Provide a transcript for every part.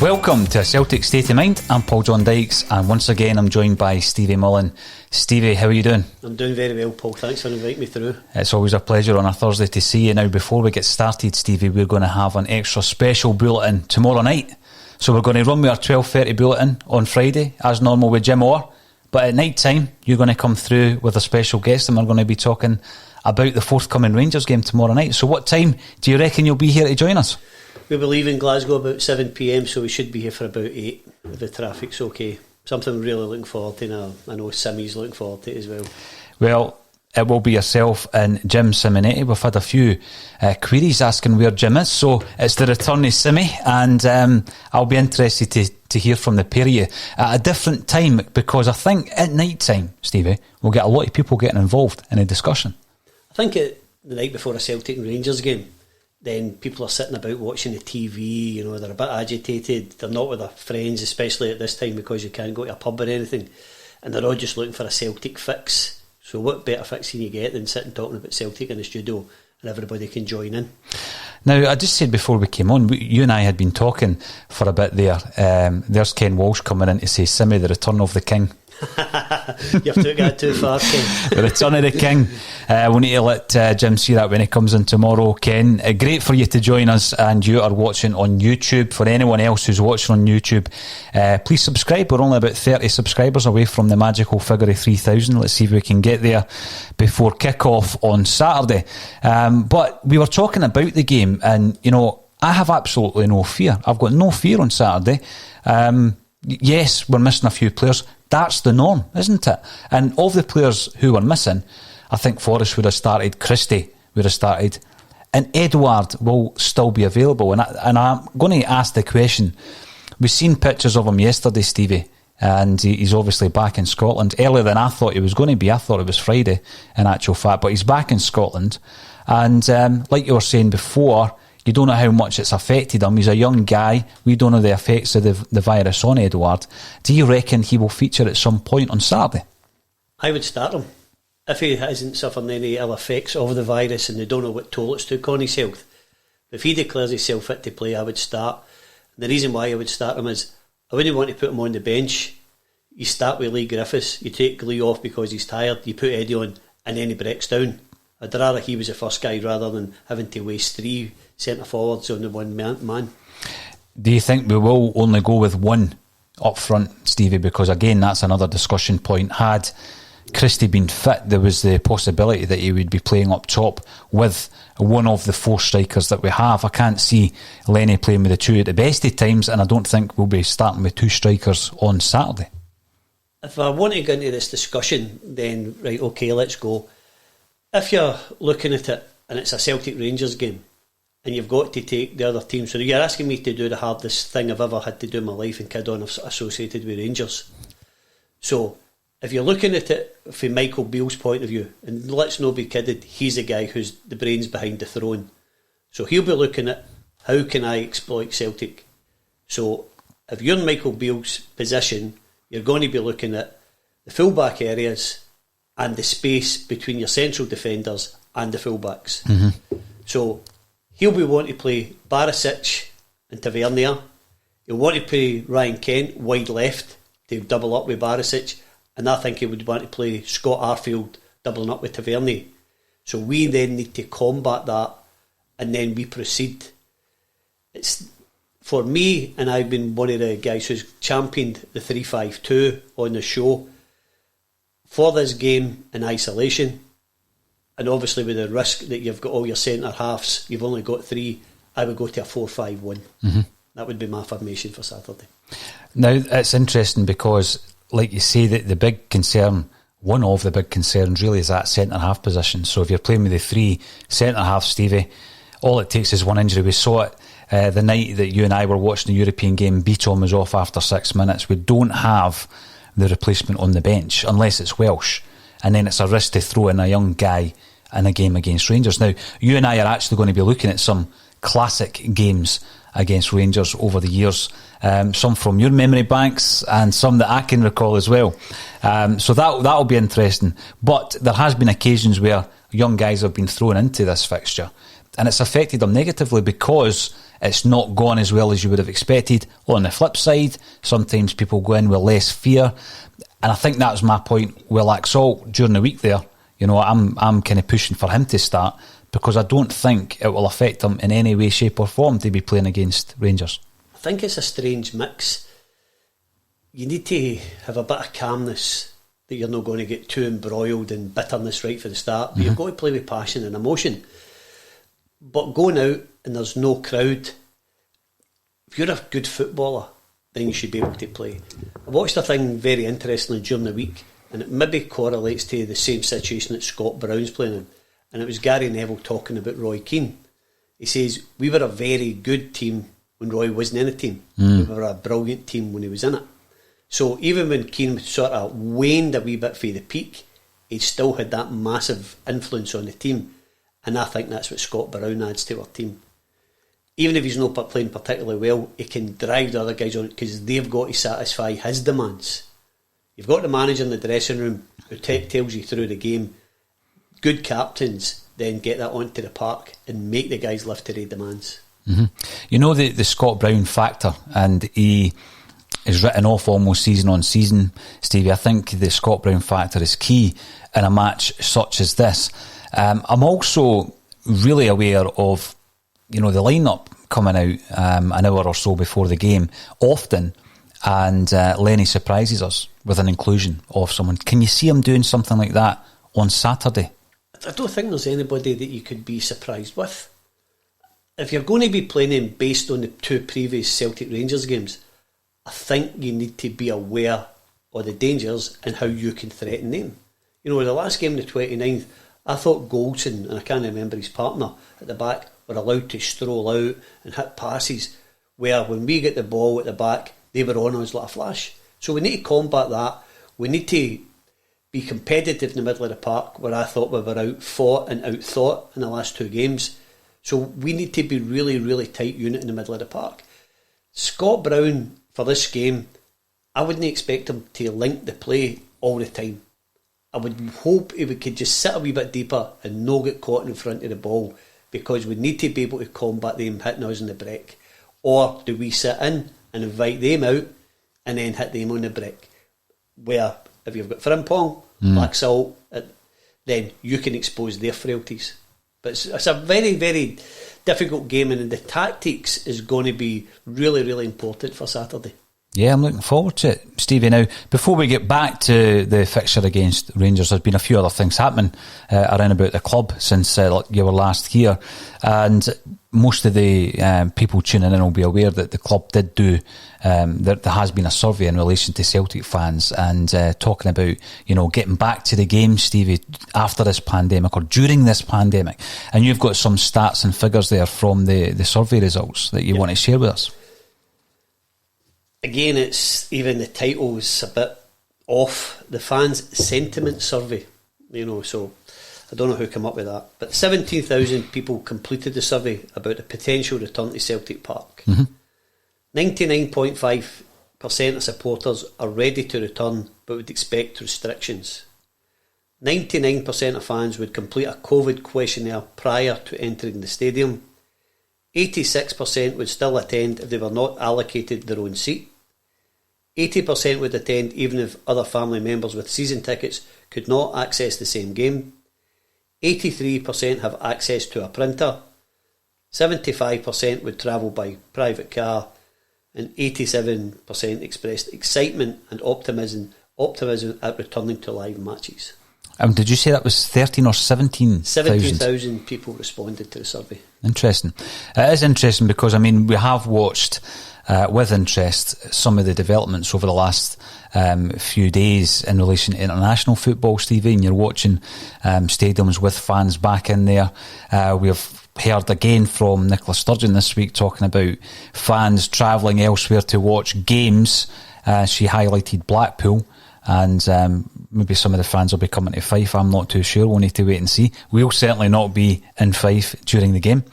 Welcome to Celtic State of Mind. I'm John Dykes, and once again I'm joined by Stevie Mullen. Stevie, how are you doing? I'm doing very well, Paul. Thanks for inviting me through. It's always a pleasure on a Thursday to see you. Now, before we get started, Stevie, we're going to have an extra special bulletin tomorrow night. So we're going to run with our 12:30 bulletin on Friday, as normal with Jim Orr. But at night time, you're going to come through with a special guest, and we're going to be talking about the forthcoming Rangers game tomorrow night. So what time do you reckon you'll be here to join us? We'll be leaving Glasgow about 7 p.m, so we should be here for about 8 if the traffic's okay. Something we're really looking forward to now. I know Simmy's looking forward to it as well. Well, it will be yourself and Jim Simonetti. We've had a few queries asking where Jim is, so it's the return of Simmy, and I'll be interested to hear from the pair of you at a different time, because I think at night time, Stevie, we'll get a lot of people getting involved in a discussion. I think the night before a Celtic and Rangers game, then people are sitting about watching the TV, you know, they're a bit agitated, they're not with their friends, especially at this time because you can't go to a pub or anything, and they're all just looking for a Celtic fix. So what better fix can you get than sitting talking about Celtic in the studio and everybody can join in? Now, I just said before we came on, you and I had been talking for a bit there. There's Ken Walsh coming in to say, Simmy, the return of the king. You've took that too far, Ken. The return of the king. We need to let Jim see that when he comes in tomorrow. Ken, great for you to join us, and you are watching on YouTube. For anyone else who's watching on YouTube, please subscribe. We're only about 30 subscribers away from the magical figure of 3,000. Let's see if we can get there before kick-off on Saturday. But we were talking about the game, and you know, I have absolutely no fear. I've got no fear on Saturday. Yes, we're missing a few players. That's the norm, isn't it? And of the players who were missing, I think Forrest would have started, Christie would have started, and Edouard will still be available. And I'm going to ask the question. We've seen pictures of him yesterday, Stevie, and he's obviously back in Scotland. Earlier than I thought he was going to be. I thought it was Friday, in actual fact, but he's back in Scotland. And like you were saying before, you don't know how much it's affected him. He's a young guy. We don't know the effects of the virus on Edouard. Do you reckon he will feature at some point on Saturday? I would start him. If he hasn't suffered any ill effects of the virus and they don't know what toll it's took on his health. If he declares himself fit to play, I would start. And the reason why I would start him is I wouldn't want to put him on the bench. You start with Lee Griffiths. You take Lee off because he's tired. You put Eddie on and then he breaks down. I'd rather he was the first guy rather than having to waste 3 centre forwards on the one man. Do you think we will only go with one up front, Stevie? Because again, that's another discussion point. Had Christie been fit, there was the possibility that he would be playing up top with one of the 4 strikers that we have. I can't see Lenny playing with the 2 at the best of times, and I don't think we'll be starting with 2 strikers on Saturday. If I want to go into this discussion, then right, okay, let's go. If you're looking at it and it's a Celtic Rangers game and you've got to take the other team, so you're asking me to do the hardest thing I've ever had to do in my life and kid on associated with Rangers. So if you're looking at it from Michael Beale's point of view, and let's not be kidded, he's the guy who's the brains behind the throne. So he'll be looking at how can I exploit Celtic. So if you're in Michael Beale's position, you're going to be looking at the full-back areas and the space between your central defenders and the full-backs. Mm-hmm. So he'll be wanting to play Barisic and Tavernier. He'll want to play Ryan Kent wide left to double up with Barisic, and I think he would want to play Scott Arfield doubling up with Tavernier. So we then need to combat that, and then we proceed. It's for me, and I've been one of the guys who's championed the 3-5-2 on the show for this game in isolation, and obviously with the risk that you've got all your centre halves, you've only got 3. I would go to a 4-5-1. Mm-hmm. That would be my formation for Saturday. Now it's interesting because, like you say, that the big concern one of the big concerns really is that centre-half position. So if you're playing with the three centre-half, Stevie, all it takes is one injury. We saw it the night that you and I were watching the European game. Beaton was off after 6 minutes. We don't have the replacement on the bench unless it's Welsh, and then it's a risk to throw in a young guy in a game against Rangers. Now, you and I are actually going to be looking at some classic games against Rangers over the years, some from your memory banks and some that I can recall as well. So that'll be interesting. But there has been occasions where young guys have been thrown into this fixture, and it's affected them negatively because it's not gone as well as you would have expected. On the flip side, sometimes people go in with less fear, and I think that was my point with Laxalt during the week there. You know, I'm kind of pushing for him to start, because I don't think it will affect him in any way, shape or form to be playing against Rangers. I think it's a strange mix. You need to have a bit of calmness, that you're not going to get too embroiled in bitterness right for the start. But you've got to play with passion and emotion. But going out and there's no crowd, if you're a good footballer, then you should be able to play. I watched a thing very interestingly during the week, and it maybe correlates to the same situation that Scott Brown's playing in. And it was Gary Neville talking about Roy Keane. He says, we were a very good team when Roy wasn't in the team. We were a brilliant team when he was in it. So even when Keane sort of waned a wee bit for the peak, he still had that massive influence on the team. And I think that's what Scott Brown adds to our team. Even if he's not playing particularly well, he can drive the other guys on, because they've got to satisfy his demands. You've got the manager in the dressing room who tells you through the game. Good captains then get that onto the park and make the guys live to their demands. You know the Scott Brown factor, and he is written off almost season on season, Stevie. I think the Scott Brown factor is key in a match such as this. I'm also really aware of, you know, the lineup coming out an hour or so before the game often, and Lenny surprises us with an inclusion of someone. Can you see him doing something like that on Saturday? I don't think there's anybody that you could be surprised with. If you're going to be playing him based on the two previous Celtic Rangers games, I think you need to be aware of the dangers and how you can threaten them. You know, in the last game, the 29th, I thought Goldson, and I can't remember his partner, at the back, were allowed to stroll out and hit passes, where when we get the ball at the back, they were on us like a flash. So we need to combat that. We need to be competitive in the middle of the park, where I thought we were outfought and outthought in the last two games. So we need to be really, really tight unit in the middle of the park. Scott Brown, for this game, I wouldn't expect him to link the play all the time. I would hope he could just sit a wee bit deeper and not get caught in front of the ball, because we need to be able to combat them hitting us on the break. Or do we sit in and invite them out and then hit them on the break? Where if you've got Frimpong, Laxalt, then you can expose their frailties. But it's a very, very difficult game, and the tactics is going to be really, really important for Saturday. Yeah, I'm looking forward to it, Stevie. Now, before we get back to the fixture against Rangers, there's been a few other things happening around about the club since you were last here, and most of the people tuning in will be aware that the club did do, there has been a survey in relation to Celtic fans, and talking about, you know, getting back to the game, Stevie, after this pandemic or during this pandemic. And you've got some stats and figures there from the survey results that you want to share with us. Again, it's even the title's a bit off. The fans' sentiment survey, you know, so I don't know who came up with that. But 17,000 people completed the survey about the potential return to Celtic Park. 99.5% of supporters are ready to return, but would expect restrictions. 99% of fans would complete a COVID questionnaire prior to entering the stadium. 86% would still attend if they were not allocated their own seat. 80% would attend even if other family members with season tickets could not access the same game. 83% have access to a printer. 75% would travel by private car. And 87% expressed excitement and optimism at returning to live matches. Did you say that was 13 or 17,000? 17,000 people responded to the survey. Interesting. It is interesting because, I mean, we have watched with interest some of the developments over the last few days in relation to international football, Stevie, and you're watching stadiums with fans back in there. We've heard again from Nicola Sturgeon this week talking about fans travelling elsewhere to watch games. She highlighted Blackpool, and maybe some of the fans will be coming to Fife. I'm not too sure. We'll need to wait and see. We'll certainly not be in Fife during the game.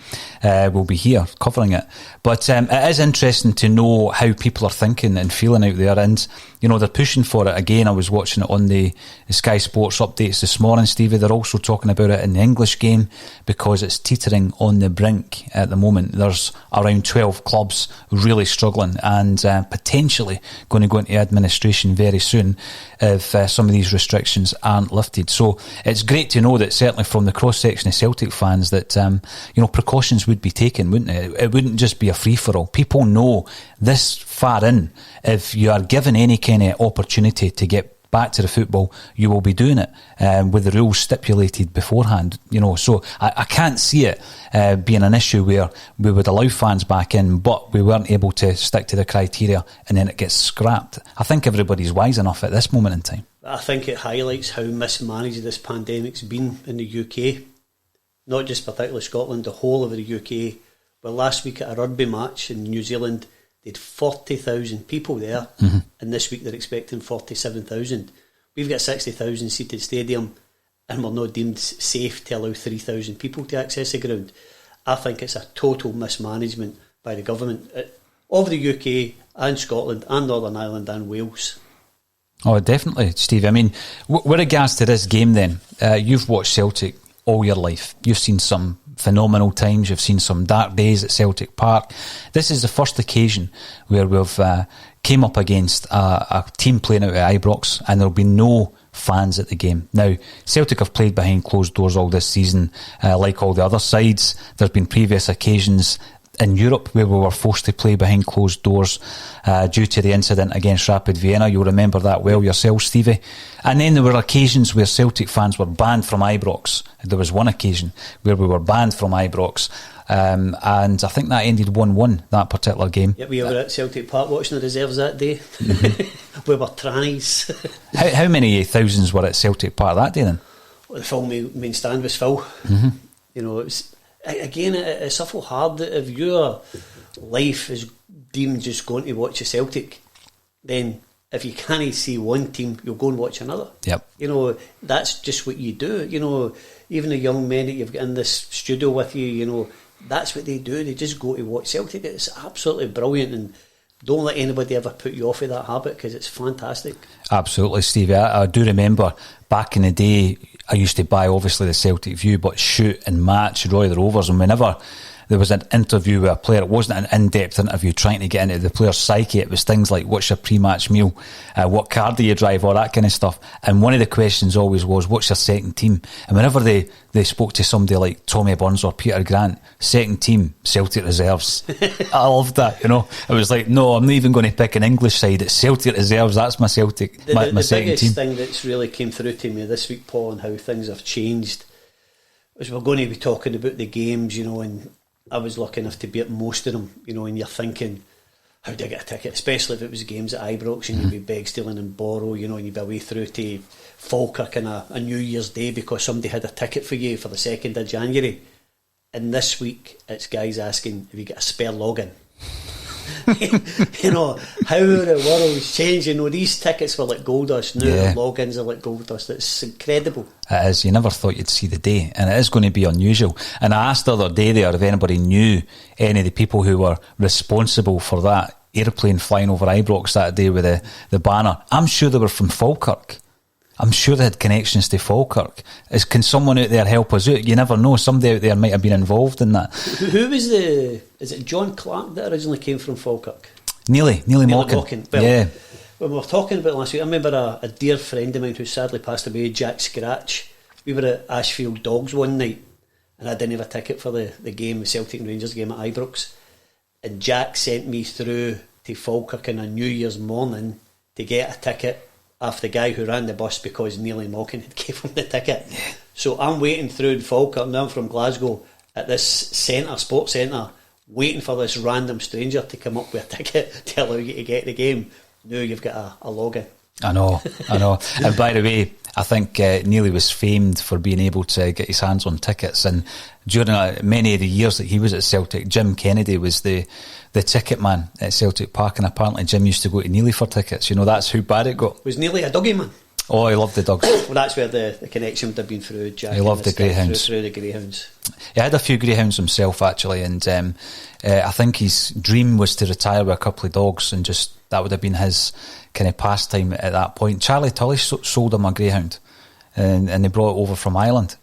We'll be here covering it. But it is interesting to know how people are thinking and feeling out there. And, you know, they're pushing for it. Again, I was watching it on the Sky Sports updates this morning, Stevie. They're also talking about it in the English game because it's teetering on the brink at the moment. There's around 12 clubs really struggling and potentially going to go into administration very soon if some of these restrictions aren't lifted. So it's great to know that certainly from the cross-section of Celtic fans that, you know, precautions would be taken, wouldn't it? It wouldn't just be a free-for-all. People know this far in, if you are given any kind of opportunity to get back to the football, you will be doing it with the rules stipulated beforehand, you know. So I can't see it being an issue where we would allow fans back in, but we weren't able to stick to the criteria and then it gets scrapped. I think everybody's wise enough at this moment in time. I think it highlights how mismanaged this pandemic's been in the UK, not just particularly Scotland, the whole of the UK. Well, last week at a rugby match in New Zealand, they had 40,000 people there, and this week they're expecting 47,000. We've got a 60,000 seated stadium, and we're not deemed safe to allow 3,000 people to access the ground. I think it's a total mismanagement by the government of the UK and Scotland and Northern Ireland and Wales. Oh, definitely, Steve. I mean, with regards to this game then, you've watched Celtic all your life. You've seen some phenomenal times, you've seen some dark days at Celtic Park. This is the first occasion where we've came up against a team playing out at Ibrox and there'll be no fans at the game. Now, Celtic have played behind closed doors all this season, like all the other sides. There's been previous occasions in Europe where we were forced to play behind closed doors due to the incident against Rapid Vienna. You'll remember that well yourself, Stevie. And then there were occasions where Celtic fans were banned from Ibrox. There was one occasion where we were banned from Ibrox, and I think that ended 1-1, that particular game. Yeah, we were at Celtic Park watching the reserves that day. We were trannies. How many thousands were at Celtic Park that day then? Well, the full main stand was full. You know, it's awful hard that if your life is deemed just going to watch a Celtic, then if you can't see one team, you'll go and watch another. Yep. You know, that's just what you do. You know, even the young men that you've got in this studio with you, you know, that's what they do. They just go to watch Celtic. It's absolutely brilliant, and don't let anybody ever put you off of that habit because it's fantastic. Absolutely, Stevie. I do remember back in the day, I used to buy obviously the Celtic View, but Shoot and Match, Roy the Rovers, and whenever there was an interview with a player, it wasn't an in-depth interview trying to get into the player's psyche. It was things like, what's your pre-match meal, what car do you drive, all that kind of stuff. And one of the questions always was, what's your second team? And whenever they spoke to somebody like Tommy Burns or Peter Grant, second team, Celtic reserves. I loved that, you know. It was like, no, I'm not even going to pick an English side. It's Celtic reserves. That's my Celtic, my second team. The biggest thing that's really came through to me this week, Paul, and how things have changed, is we're going to be talking about the games, you know, and I was lucky enough to be at most of them, you know, and you're thinking, how do I get a ticket? Especially if it was games at Ibrox and you'd be beg, stealing and borrow, you know, and you'd be away through to Falkirk on a New Year's Day because somebody had a ticket for you for the 2nd of January. And this week, it's guys asking if you get a spare login. You know, how the world's changed. You know, these tickets were like gold dust. Now the logins are like gold dust. It's incredible. It is. You never thought you'd see the day, and it is going to be unusual. And I asked the other day there if anybody knew any of the people who were responsible for that airplane flying over Ibrox that day with the banner. I'm sure they were from Falkirk. I'm sure they had connections to Falkirk. Can someone out there help us out? You never know. Somebody out there might have been involved in that. Who was is it John Clark that originally came from Falkirk? Nearly Mockin. Well, yeah. When we were talking about it last week, I remember a dear friend of mine who sadly passed away, Jack Scratch. We were at Ashfield Dogs one night, and I didn't have a ticket for the game, the Celtic and Rangers game at Ibrox. And Jack sent me through to Falkirk on a New Year's morning to get a ticket off the guy who ran the bus because Nearly Mockin had gave him the ticket. So I'm waiting through Falkirk, now I'm from Glasgow, at this sports centre, waiting for this random stranger to come up with a ticket to allow you to get the game. Now you've got a login. I know. And by the way, I think Neely was famed for being able to get his hands on tickets, and during many of the years that he was at Celtic, Jim Kennedy was the ticket man at Celtic Park, and apparently Jim used to go to Neely for tickets. That's how bad it got. Was Neely a Dougie man? Oh, he loved the dogs. Well, that's where the connection would have been through Jack. He loved the greyhounds. Through the greyhounds. He had a few greyhounds himself, actually, and I think his dream was to retire with a couple of dogs, and just that would have been his kind of pastime at that point. Charlie Tully sold him a greyhound, and they brought it over from Ireland.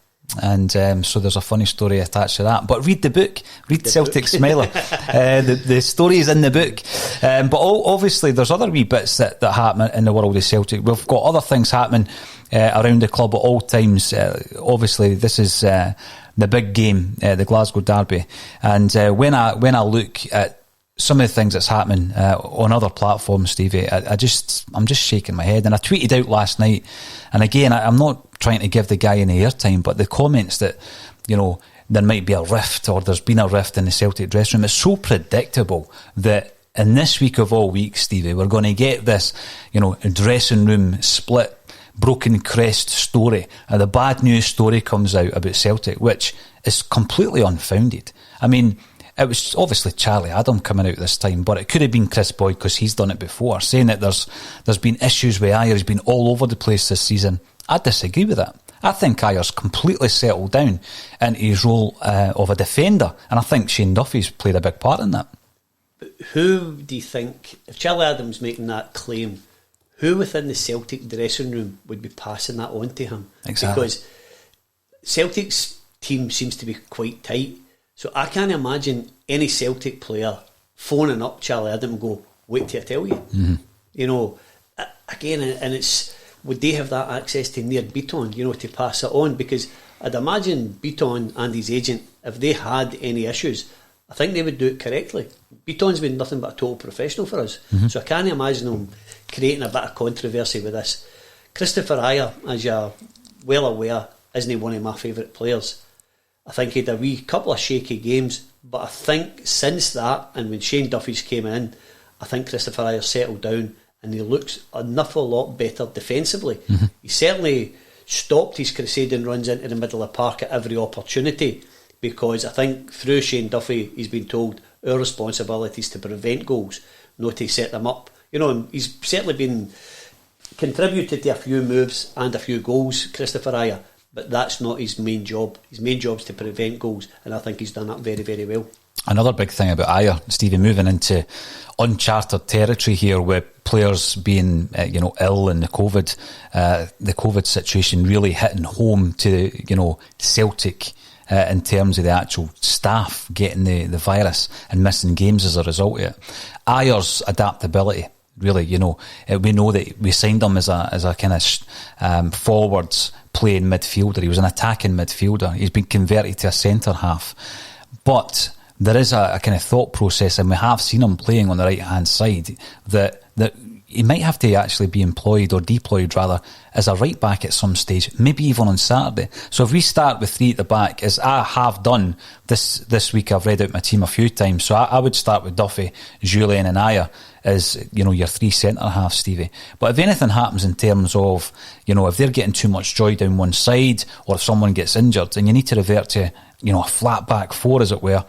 And so there's a funny story attached to that. But read the book, read Celtic Smiler. The story is in the book. But obviously there's other wee bits that happen in the world of Celtic. We've got other things happening around the club at all times. Obviously this is the big game, the Glasgow Derby. And when I look at some of the things that's happening on other platforms, Stevie, I'm just shaking my head. And I tweeted out last night, and again, I'm not trying to give the guy any airtime, but the comments that, there might be a rift, or there's been a rift in the Celtic dressing room, it's so predictable that in this week of all weeks, Stevie, we're going to get this, dressing room split, broken crest story, and the bad news story comes out about Celtic, which is completely unfounded. I mean, it was obviously Charlie Adam coming out this time, but it could have been Chris Boyd, because he's done it before, saying that there's been issues with Ajer. He's been all over the place this season. I disagree with that. I think Ajer's completely settled down into his role of a defender, and I think Shane Duffy's played a big part in that. But who do you think, if Charlie Adam's making that claim, who within the Celtic dressing room would be passing that on to him? Exactly. Because Celtic's team seems to be quite tight. So I can't imagine any Celtic player phoning up Charlie Adam and go, wait till I tell you. Mm-hmm. Again, and it's, would they have that access to Near Beaton, to pass it on? Because I'd imagine Beaton and his agent, if they had any issues, I think they would do it correctly. Beaton's been nothing but a total professional for us. Mm-hmm. So I can't imagine them creating a bit of controversy with this. Christopher Ajer, as you're well aware, isn't one of my favourite players. I think he had a wee couple of shaky games, but I think since that, and when Shane Duffy's came in, I think Christopher Ajer settled down and he looks an awful lot better defensively. Mm-hmm. He certainly stopped his crusading runs into the middle of the park at every opportunity, because I think through Shane Duffy he's been told our responsibility is to prevent goals, not to set them up. He's certainly been contributed to a few moves and a few goals, Christopher Ajer, but that's not his main job. His main job is to prevent goals, and I think he's done that very, very well. Another big thing about Ajer, Stevie, moving into uncharted territory here with players being ill, and the COVID situation really hitting home to Celtic in terms of the actual staff getting the virus and missing games as a result of it. Ajer's adaptability, really, we know that we signed him as a kind of forwards playing midfielder. He was an attacking midfielder. He's been converted to a centre half, but there is a kind of thought process, and we have seen him playing on the right hand side, that he might have to actually be employed, or deployed rather, as a right back at some stage, maybe even on Saturday. So if we start with three at the back, as I have done this week, I've read out my team a few times, so I would start with Duffy, Julian and Ajer as your three centre halves, Stevie. But if anything happens in terms of if they're getting too much joy down one side, or if someone gets injured and you need to revert to a flat back four, as it were,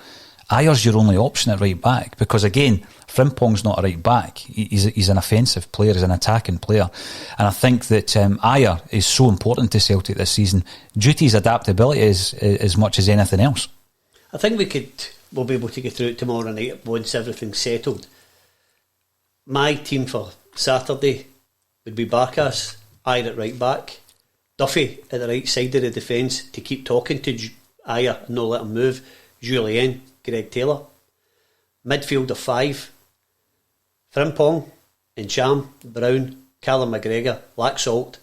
Ajer's your only option at right back, because again, Frimpong's not a right back. He's an offensive player, he's an attacking player, and I think that Ajer is so important to Celtic this season due to his adaptability as much as anything else. I think we'll be able to get through it tomorrow night once everything's settled. My team for Saturday would be Barkas, Ajer at right back, Duffy at the right side of the defence to keep talking to Ajer and not let him move, Julien, Greg Taylor. Midfield of five, Frimpong, Encham, Brown, Callum McGregor, Laxalt,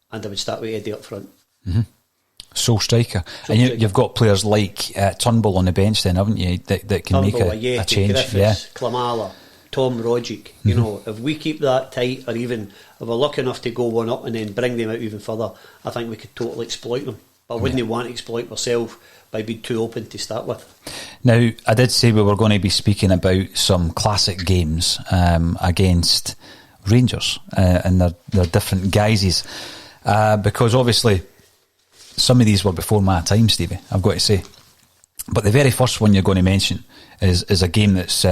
and I would start with Eddie up front. Mm-hmm. Sole striker. And you've got players like Turnbull on the bench then, haven't you, that can Turnbull, make a change. Griffiths, Klamala, Tom Rogic. If we keep that tight, or even if we're lucky enough to go one up and then bring them out even further, I think we could totally exploit them. But I wouldn't want to exploit myself by being too open to start with. Now, I did say we were going to be speaking about some classic games against Rangers in their different guises, because obviously some of these were before my time, Stevie, I've got to say. But the very first one you're going to mention is a game that's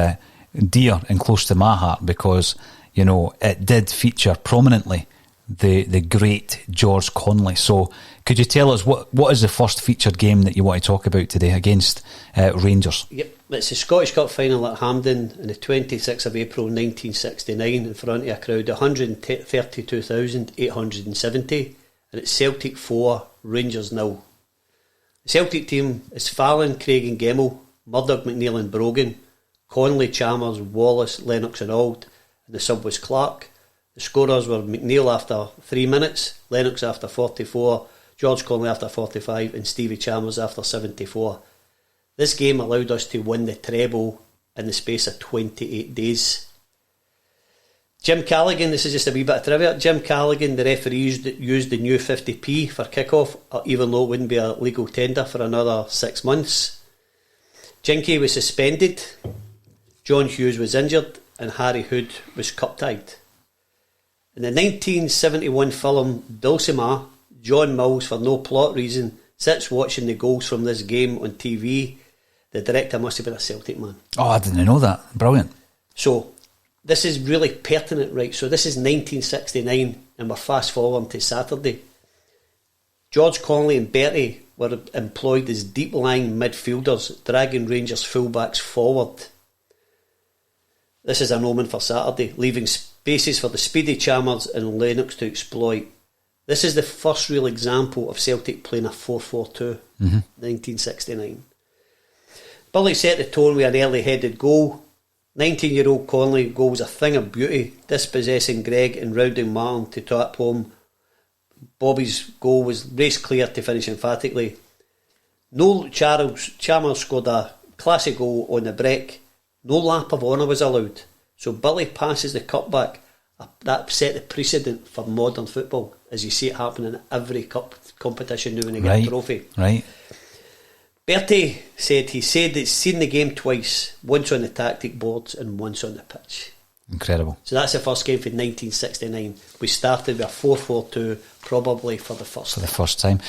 dear and close to my heart, because, you know, it did feature prominently the great George Connolly. So could you tell us what is the first featured game that you want to talk about today against Rangers? Yep, it's the Scottish Cup final at Hampden on the 26th of April 1969 in front of a crowd of 132,870, and it's Celtic 4, Rangers 0. The Celtic team is Fallon, Craig and Gemmell, Murdoch, McNeil and Brogan, Connolly, Chalmers, Wallace, Lennox and Auld, and the sub was Clark. The scorers were McNeil after 3 minutes, Lennox after 44, George Connolly after 45 and Stevie Chalmers after 74. This game allowed us to win the treble in the space of 28 days. Jim Calligan, this is just a wee bit of trivia, Jim Calligan, the referee, used the new 50p for kick-off, even though it wouldn't be a legal tender for another 6 months. Jinky was suspended, John Hughes was injured and Harry Hood was cup-tied. In the 1971 film Dulcimer, John Mills, for no plot reason, sits watching the goals from this game on TV. The director must have been a Celtic man. Oh, I didn't know that. Brilliant. So, this is really pertinent, right? So this is 1969 and we're fast forwarding to Saturday. George Connolly and Bertie were employed as deep-lying midfielders, dragging Rangers fullbacks forward. This is an omen for Saturday, leaving spaces for the speedy Chalmers and Lennox to exploit. This is the first real example of Celtic playing a 4-4-2, 1969. Billy set the tone with an early-headed goal. 19-year-old Connolly goal was a thing of beauty, dispossessing Greg and rounding Martin to tap home. Bobby's goal was race clear to finish emphatically. Chalmers scored a classic goal on the break. No lap of honour was allowed. So Billy passes the cup back. That set the precedent for modern football, as you see it happening in every cup competition now when they get a trophy. Right. Bertie said he'd seen the game twice, once on the tactic boards and once on the pitch. Incredible. So that's the first game for 1969. We started with a 4-4-2, probably for the first time.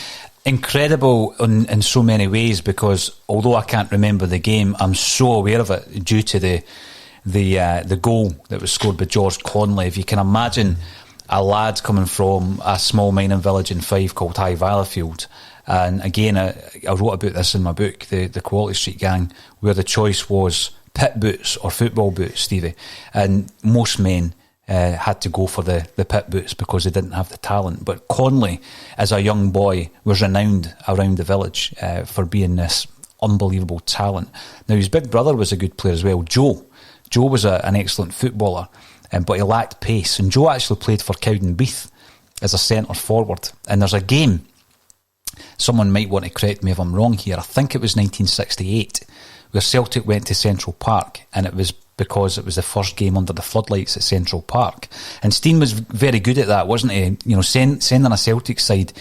Incredible in so many ways, because although I can't remember the game, I'm so aware of it due to the goal that was scored by George Connolly. If you can imagine a lad coming from a small mining village in Fife called High Valleyfield, and again I wrote about this in my book, the Quality Street Gang, where the choice was pit boots or football boots, Stevie, and most men had to go for the pit boots because they didn't have the talent. But Connolly, as a young boy, was renowned around the village for being this unbelievable talent. Now, his big brother was a good player as well, Joe. Joe was an excellent footballer, but he lacked pace. And Joe actually played for Cowdenbeath as a centre forward. And there's a game, someone might want to correct me if I'm wrong here, I think it was 1968, where Celtic went to Central Park, and it was because it was the first game under the floodlights at Central Park. And Steen was very good at that, wasn't he? You know, sending a Celtic side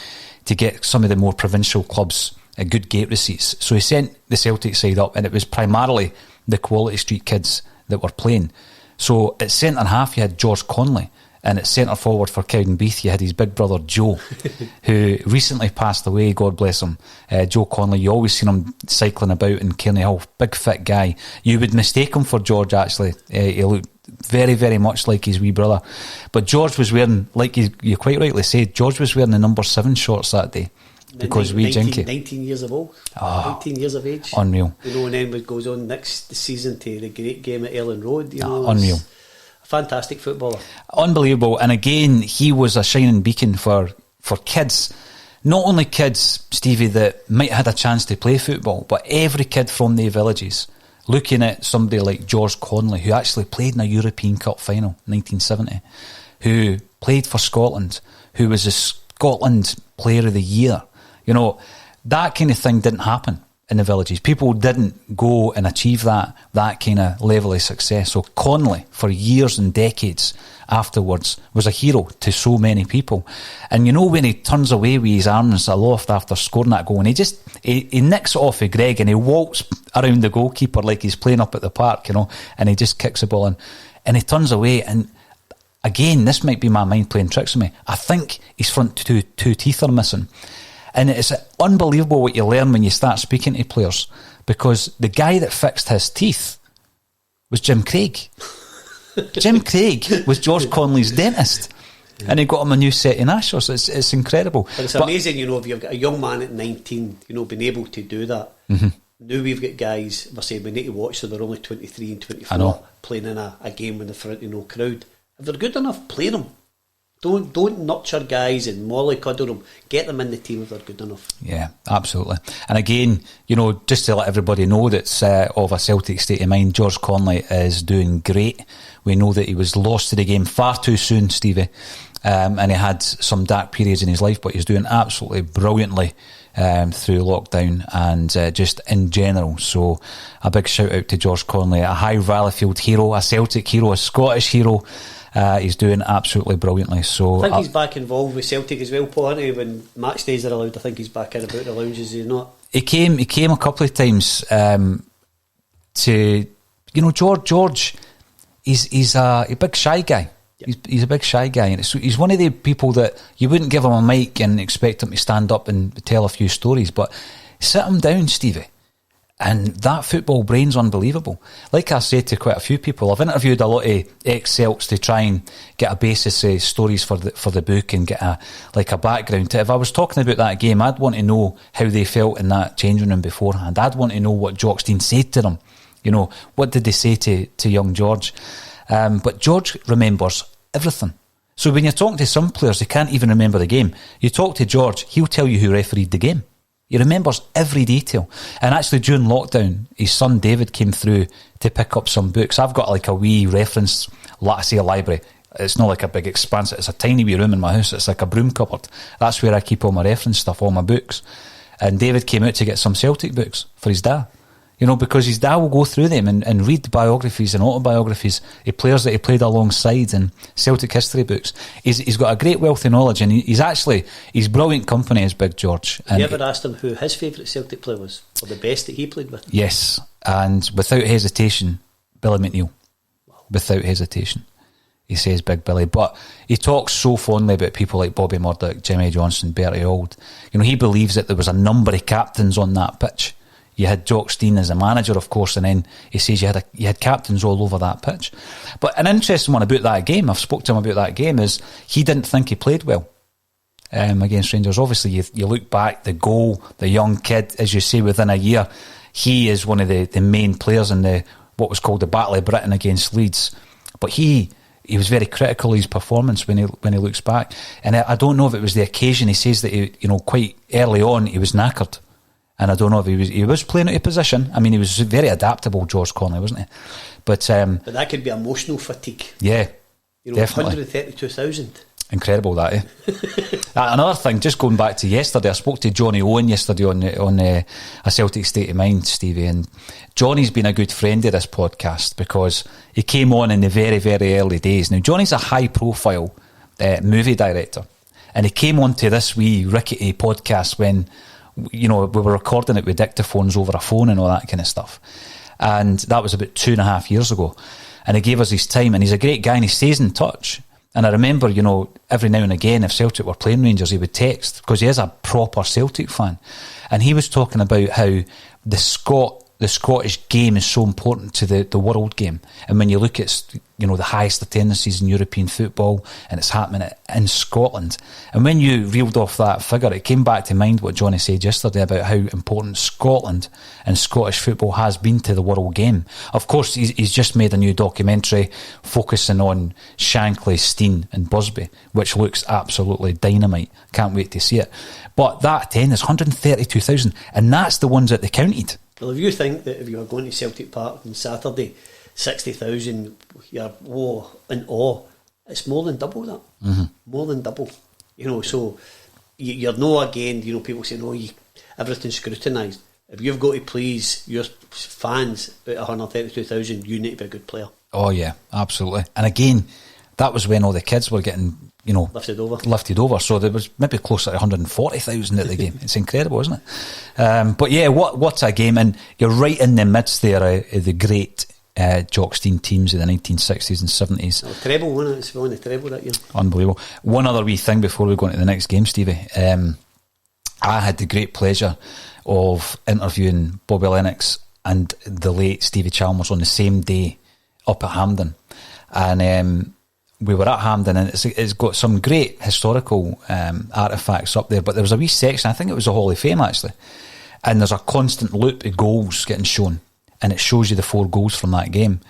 to get some of the more provincial clubs good gate receipts. So he sent the Celtic side up, and it was primarily the Quality Street kids that were playing. So at centre half you had George Connolly, and at centre forward for Cowdenbeath you had his big brother Joe, who recently passed away, God bless him. Joe Connolly, you always seen him cycling about in Cairney Hill, big fit guy. You would mistake him for George actually. He looked very, very much like his wee brother. But George was wearing, like you quite rightly said, George was wearing the number 7 shorts that day. Because 19 years of old, 19 years of age. Unreal. You know, and then it goes on next season to the great game at Ellen Road. You know, unreal. A fantastic footballer. Unbelievable. And again, he was a shining beacon for kids. Not only kids, Stevie, that might have had a chance to play football, but every kid from the villages. Looking at somebody like George Connolly, who actually played in a European Cup final in 1970, who played for Scotland, who was the Scotland Player of the Year. You know, that kind of thing didn't happen in the villages. People didn't go and achieve that kind of level of success. So Connolly, for years and decades afterwards, was a hero to so many people. And you know, when he turns away with his arms aloft after scoring that goal, and he nicks it off of Greg and he walks around the goalkeeper like he's playing up at the park, you know, and he just kicks the ball in. And he turns away, and again, this might be my mind playing tricks on me. I think his front two teeth are missing. And it's unbelievable what you learn when you start speaking to players, because the guy that fixed his teeth was Jim Craig. Jim Craig was George Connolly's dentist, and he got him a new set of gnashers. It's incredible. But it's amazing, you know, if you've got a young man at 19, you know, being able to do that. Mm-hmm. Now we've got guys, we're saying we need to watch, so they're only 23 and 24 playing in a game with the front, you know, crowd. If they're good enough, play them. Don't nurture guys and mollycoddle them. Get them in the team if they're good enough. Yeah, absolutely. And again, you know, just to let everybody know that's of a Celtic state of mind, George Connolly is doing great. We know that he was lost to the game far too soon, Stevie, and he had some dark periods in his life, but he's doing absolutely brilliantly through lockdown and just in general. So a big shout out to George Connolly, a High Valleyfield hero, a Celtic hero, a Scottish hero. He's doing absolutely brilliantly. So I think he's back involved with Celtic as well, Paul, isn't he? When match days are allowed, I think he's back in about the lounges, is he not? He came a couple of times to, you know, George, he's a big shy guy. Yep. He's a big shy guy, and he's one of the people that you wouldn't give him a mic and expect him to stand up and tell a few stories, but sit him down, Stevie, and that football brain's unbelievable. Like I said to quite a few people, I've interviewed a lot of ex-Celts to try and get a basis of stories for the book and get a background. If I was talking about that game, I'd want to know how they felt in that changing room beforehand. I'd want to know what Jock Stein said to them. You know, what did they say to young George? But George remembers everything. So when you're talking to some players, they can't even remember the game. You talk to George, he'll tell you who refereed the game. He remembers every detail. And actually during lockdown, his son David came through to pick up some books. I've got like a wee reference, I say a library. It's not like a big expanse. It's a tiny wee room in my house. It's like a broom cupboard. That's where I keep all my reference stuff, all my books. And David came out to get some Celtic books for his dad. You know, because his dad will go through them and read biographies and autobiographies of players that he played alongside and Celtic history books. He's got a great wealth of knowledge, and he's brilliant company, is Big George. Have you ever asked him who his favourite Celtic player was, or the best that he played with? Yes, and without hesitation, Billy McNeil. Wow. Without hesitation, he says Big Billy. But he talks so fondly about people like Bobby Murdoch, Jimmy Johnson, Bertie Auld. You know, he believes that there was a number of captains on that pitch. You had Jock Stein as a manager, of course, and then he says you had captains all over that pitch. But an interesting one about that game, I've spoke to him about that game, is he didn't think he played well against Rangers. Obviously, you look back, the goal, the young kid, as you say, within a year, he is one of the main players in what was called the Battle of Britain against Leeds. But he was very critical of his performance when he looks back. And I don't know if it was the occasion. He says that quite early on he was knackered. And I don't know if he was playing out of position. I mean, he was very adaptable, George Connolly, wasn't he? But that could be emotional fatigue. Yeah, definitely. 132,000. Incredible, that, eh? Another thing, just going back to yesterday, I spoke to Johnny Owen yesterday on a Celtic State of Mind, Stevie, and Johnny's been a good friend of this podcast because he came on in the very, very early days. Now, Johnny's a high-profile movie director, and he came on to this wee rickety podcast when, you know, we were recording it with dictaphones over a phone and all that kind of stuff. And that was about 2.5 years ago. And he gave us his time, and he's a great guy and he stays in touch. And I remember, you know, every now and again, if Celtic were playing Rangers, he would text, because he is a proper Celtic fan. And he was talking about how the Scottish game is so important to the world game. And when you look at, you know, the highest attendances in European football, and it's happening in Scotland. And when you reeled off that figure, it came back to mind what Johnny said yesterday about how important Scotland and Scottish football has been to the world game. Of course, he's just made a new documentary focusing on Shankly, Stein and Busby, which looks absolutely dynamite. Can't wait to see it. But that attendance, 132,000, and that's the ones that they counted. Well, if you think that if you were going to Celtic Park on Saturday, 60,000, you're in awe, it's more than double that. Mm-hmm. More than double. You know, so you're no, again, you know, people say, no, everything's scrutinised. if you've got to please your fans out of 132,000, you need to be a good player. Oh yeah, absolutely. And again, that was when all the kids were getting, lifted over. So there was maybe closer to 140,000 at the game. It's incredible, isn't it? But yeah, what a game. And you're right in the midst there of the great Jockstein teams of the 1960s and 70s. Oh, treble, wasn't it? It's won the treble that year. Unbelievable. One other wee thing before we go into the next game, Stevie. I had the great pleasure of interviewing Bobby Lennox and the late Stevie Chalmers on the same day up at Hampden. And we were at Hampden, and it's got some great historical artefacts up there, but there was a wee section, I think it was the Hall of Fame actually, and there's a constant loop of goals getting shown, and it shows you the 4 goals from that game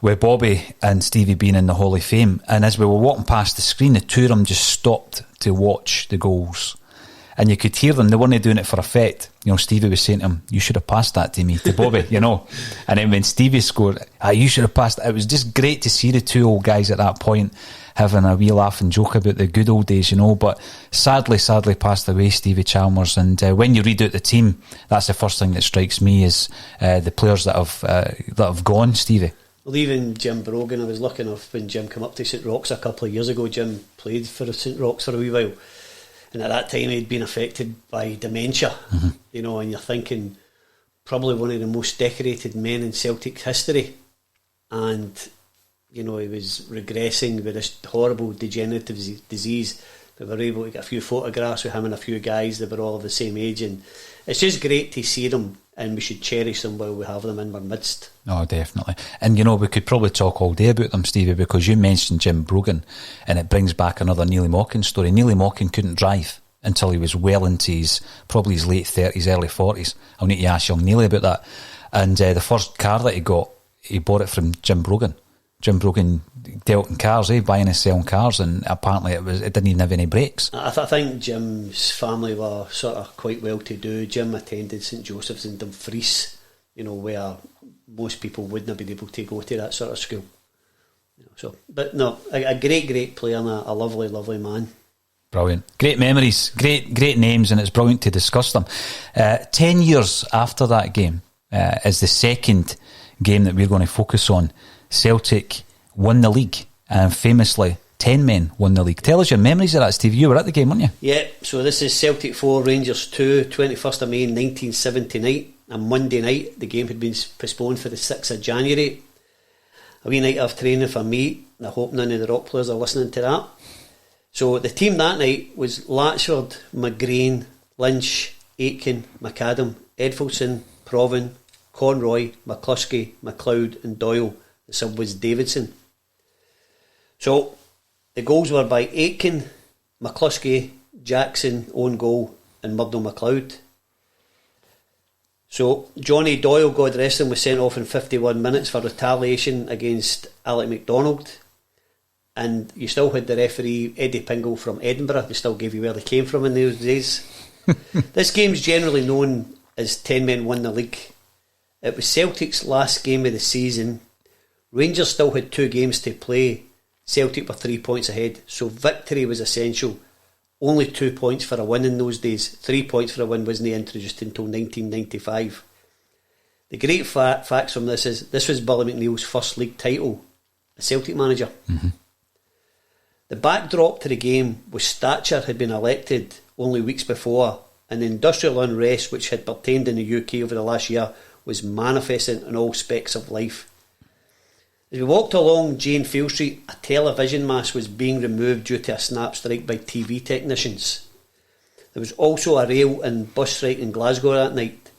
with Bobby and Stevie being in the Hall of Fame. And as we were walking past the screen, the two of them just stopped to watch the goals, and you could hear them. They weren't doing it for effect. Stevie was saying to him, "You should have passed that to me," to Bobby, And then when Stevie scored, "You should have passed it." It was just great to see the two old guys at that point having a wee laugh and joke about the good old days, But sadly passed away, Stevie Chalmers. And when you read out the team, that's the first thing that strikes me is the players that have gone, Stevie. Well, even Jim Brogan, I was lucky enough when Jim came up to St Roch's a couple of years ago. Jim played for St Roch's for a wee while. And at that time he'd been affected by dementia, and you're thinking probably one of the most decorated men in Celtic history, and he was regressing with this horrible degenerative disease. We were able to get a few photographs with him and a few guys that were all of the same age, and it's just great to see them, and we should cherish them while we have them in our midst. Oh, definitely. And we could probably talk all day about them, Stevie, because you mentioned Jim Brogan, and it brings back another Neely Mockin story. Neely Mockin couldn't drive until he was well into his late 30s, early 40s. I'll need to ask young Neely about that. And the first car that he bought it from Jim Brogan. Jim Brogan dealt in cars, buying and selling cars, and apparently it didn't even have any brakes. I think Jim's family were sort of quite well to do. Jim attended St Joseph's in Dumfries, where most people wouldn't have been able to go to that sort of school. But no, a great player and a lovely man. Brilliant. Great memories, great names, and it's brilliant to discuss them. 10 years after that game is the second game that we're going to focus on. Celtic won the league, and famously 10 men won the league. Tell us your memories of that, Steve. You were at the game, weren't you? Yeah, so this is Celtic 4, Rangers 2, 21st of May 1979. On Monday night, the game had been postponed for the 6th of January. A wee night of training for me. I hope none of the Rock players are listening to that. So the team that night was Latchford, McGrain, Lynch, Aitken, McAdam, Edfilson, Provan, Conroy, McCluskey, McLeod and Doyle. The sub was Davidson. So the goals were by Aitken, McCluskey, Jackson, own goal and Murdo McLeod. So Johnny Doyle, God rest him, was sent off in 51 minutes for retaliation against Alec MacDonald. And you still had the referee Eddie Pingle from Edinburgh. They still gave you where they came from in those days. This game's generally known as 10 men won the league. It was Celtic's last game of the season. Rangers still had 2 games to play. Celtic were 3 points ahead, so victory was essential. Only 2 points for a win in those days. 3 points for a win wasn't introduced until 1995. The great facts from this is this was Billy McNeil's first league title as Celtic manager. Mm-hmm. The backdrop to the game was Thatcher had been elected only weeks before, and the industrial unrest which had pertained in the UK over the last year was manifesting in all specks of life. As we walked along Jane Field Street, a television mast was being removed due to a snap strike by TV technicians. There was also a rail and bus strike in Glasgow that night.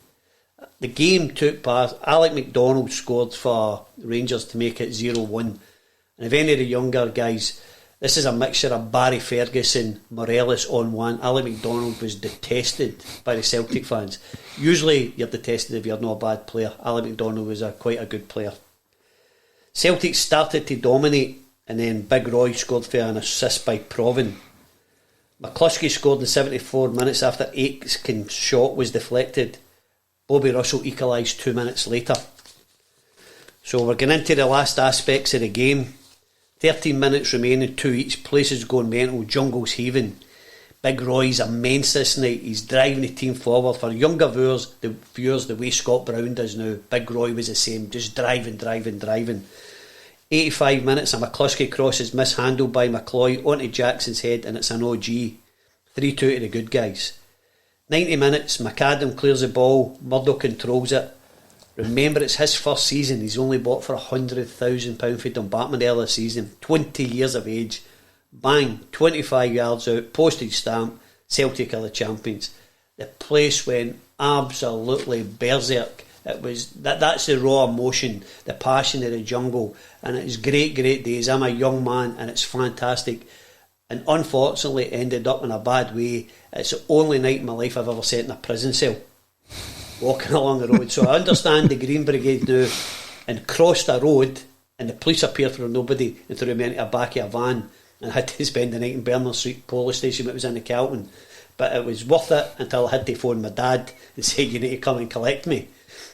The game took part. Alec MacDonald scored for Rangers to make it 0-1. And if any of the younger guys, this is a mixture of Barry Ferguson, Morelos on one. Alec MacDonald was detested by the Celtic fans. Usually you're detested if you're not a bad player. Alec MacDonald was quite a good player. Celtic started to dominate, and then Big Roy scored for an assist by Provan. McCluskey scored in 74 minutes after Aitken's shot was deflected. Bobby Russell equalised 2 minutes later. So we're getting into the last aspects of the game. 13 minutes remaining, 2 each, places going mental, jungles heaving. Big Roy's immense this night. He's driving the team forward. For younger viewers, the way Scott Brown does now, Big Roy was the same, just driving. 85 minutes, a McCluskey cross is mishandled by McCloy onto Jackson's head, and it's an OG. 3-2 to the good guys. 90 minutes, McAdam clears the ball, Murdo controls it. Remember, it's his first season. He's only bought for £100,000 for Dumbarton earlier season. 20 years of age. Bang, 25 yards out, postage stamp, Celtic are the champions. The place went absolutely berserk. It was that's the raw emotion, the passion of the jungle, and it was great days. I'm a young man and it's fantastic, and unfortunately it ended up in a bad way. It's the only night in my life I've ever sat in a prison cell walking along the road. So I understand the Green Brigade now, and crossed a road and the police appeared from nobody and threw me into the back of a van and I had to spend the night in Bernard Street police station. It was in the Calton, but it was worth it until I had to phone my dad and say, you need to come and collect me.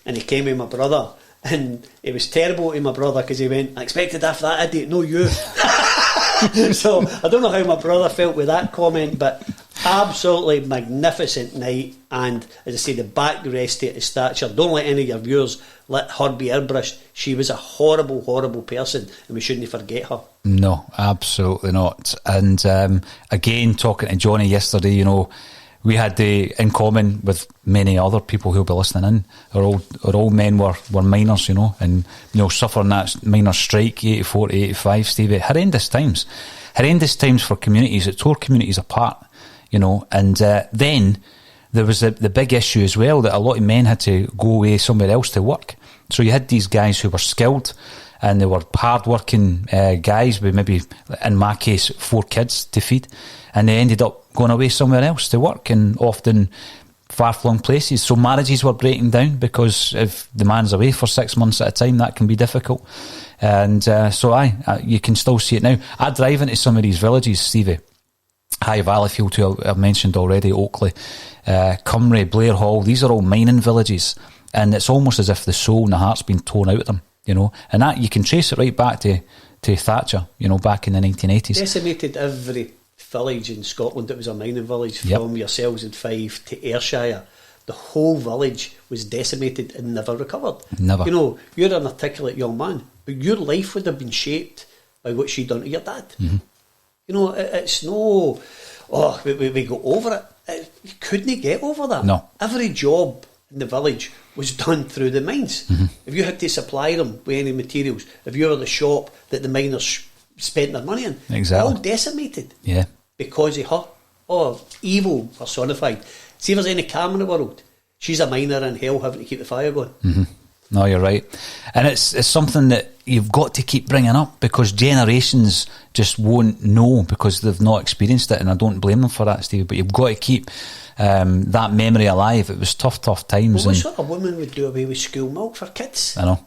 And he came with my brother, and it was terrible to my brother because he went, I expected after that idiot, no you. So I don't know how my brother felt with that comment, but absolutely magnificent night. And as I say, the backrest of the stature, don't let any of your viewers let her be airbrushed. She was a horrible person, and we shouldn't forget her. No, absolutely not. And again, talking to Johnny yesterday, you know, we had in common with many other people who'll be listening in. Our old men were miners, you know, and suffering that miners' strike, 84 to 85, Stevie. Horrendous times for communities. It tore communities apart, you know. And then there was the big issue as well that a lot of men had to go away somewhere else to work. So you had these guys who were skilled and they were hard-working guys with maybe, in my case, 4 kids to feed, and they ended up going away somewhere else to work, and often far-flung places. So marriages were breaking down because if the man's away for 6 months at a time, that can be difficult. And so you can still see it now. I drive into some of these villages, Stevie. High Valleyfield, who I've mentioned already, Oakley, Cymru, Blair Hall. These are all mining villages, and it's almost as if the soul and the heart's been torn out of them, you know. And that you can trace it right back to Thatcher, you know, back in the 1980s. Decimated every village in Scotland that was a mining village, from yourselves in Fife to Ayrshire. The whole village was decimated and never recovered. Never. You know, you're an articulate young man, but your life would have been shaped by what she'd done to your dad. Mm-hmm. You know, it's no, we go over it. You couldn't get over that. No. Every job in the village was done through the mines. Mm-hmm. If you had to supply them with any materials, if you were the shop that the miners spent their money in, exactly, all decimated. Yeah. Because of her. Oh, evil personified. See if there's any calm in the world, she's a miner in hell having to keep the fire going. Mm-hmm. No, you're right. And it's something that you've got to keep bringing up, because generations just won't know because they've not experienced it, and I don't blame them for that, Steve, but you've got to keep that memory alive. It was tough times. Well, what sort of woman would do away with school milk for kids? I know.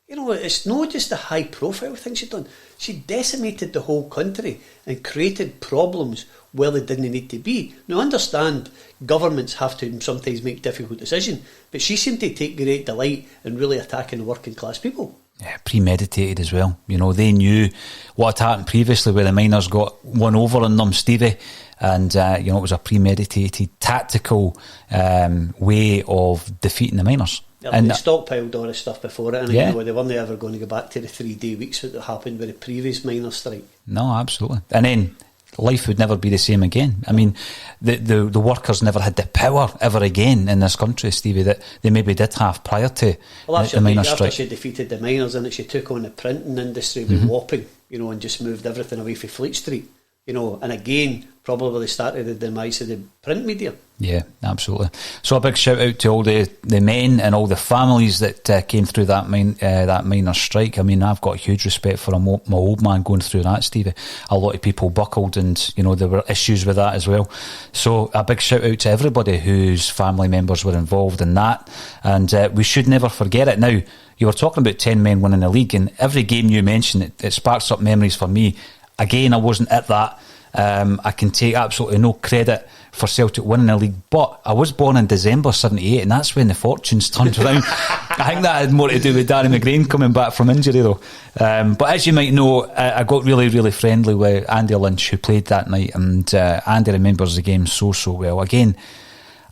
You know, it's not just the high profile thing she'd done. She decimated the whole country and created problems where they didn't need to be. Now, understand, governments have to sometimes make difficult decisions, but she seemed to take great delight in really attacking the working class people. Yeah, premeditated as well. You know, they knew what had happened previously where the miners got one over on them, Stevie, and you know, it was a premeditated, tactical way of defeating the miners. Yeah, and they stockpiled all this stuff before it, and you know, they weren't ever going to go back to the 3-day weeks that happened with the previous miners' strike. No, absolutely. And then life would never be the same again. I mean, the workers never had the power ever again in this country, Stevie, that they maybe did have prior to the miners' strike. After she defeated the miners, and she took on the printing industry with Wapping, you know, and just moved everything away from Fleet Street. You know, and again, probably started the demise of the print media. Yeah, absolutely. So a big shout out to all the men and all the families that came through that miners' strike. I mean, I've got huge respect for my old man going through that, Stevie. A lot of people buckled, and you know, there were issues with that as well. So a big shout out to everybody whose family members were involved in that, and we should never forget it. Now, you were talking about 10 men winning the league, and every game you mentioned, it sparks up memories for me. Again, I wasn't at that I can take absolutely no credit for Celtic winning the league, but I was born in December 78, and that's when the fortunes turned around. I think that had more to do with Danny McGrain coming back from injury, though. But as you might know, I got really, really friendly with Andy Lynch, who played that night, and Andy remembers the game so well. Again,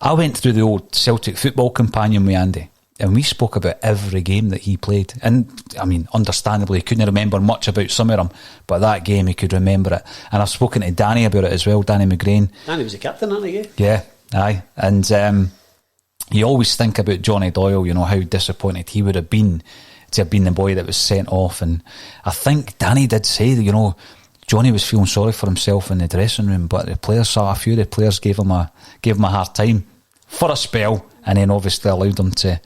I went through the old Celtic football companion with Andy, and we spoke about every game that he played. And, I mean, understandably, he couldn't remember much about some of them, but that game he could remember it. And I've spoken to Danny about it as well, Danny McGrain. Danny was the captain, wasn't he? Yeah, aye. And you always think about Johnny Doyle, you know, how disappointed he would have been to have been the boy that was sent off. And I think Danny did say that, you know, Johnny was feeling sorry for himself in the dressing room, but the players saw a few of the players gave him a hard time for a spell, and then obviously allowed them to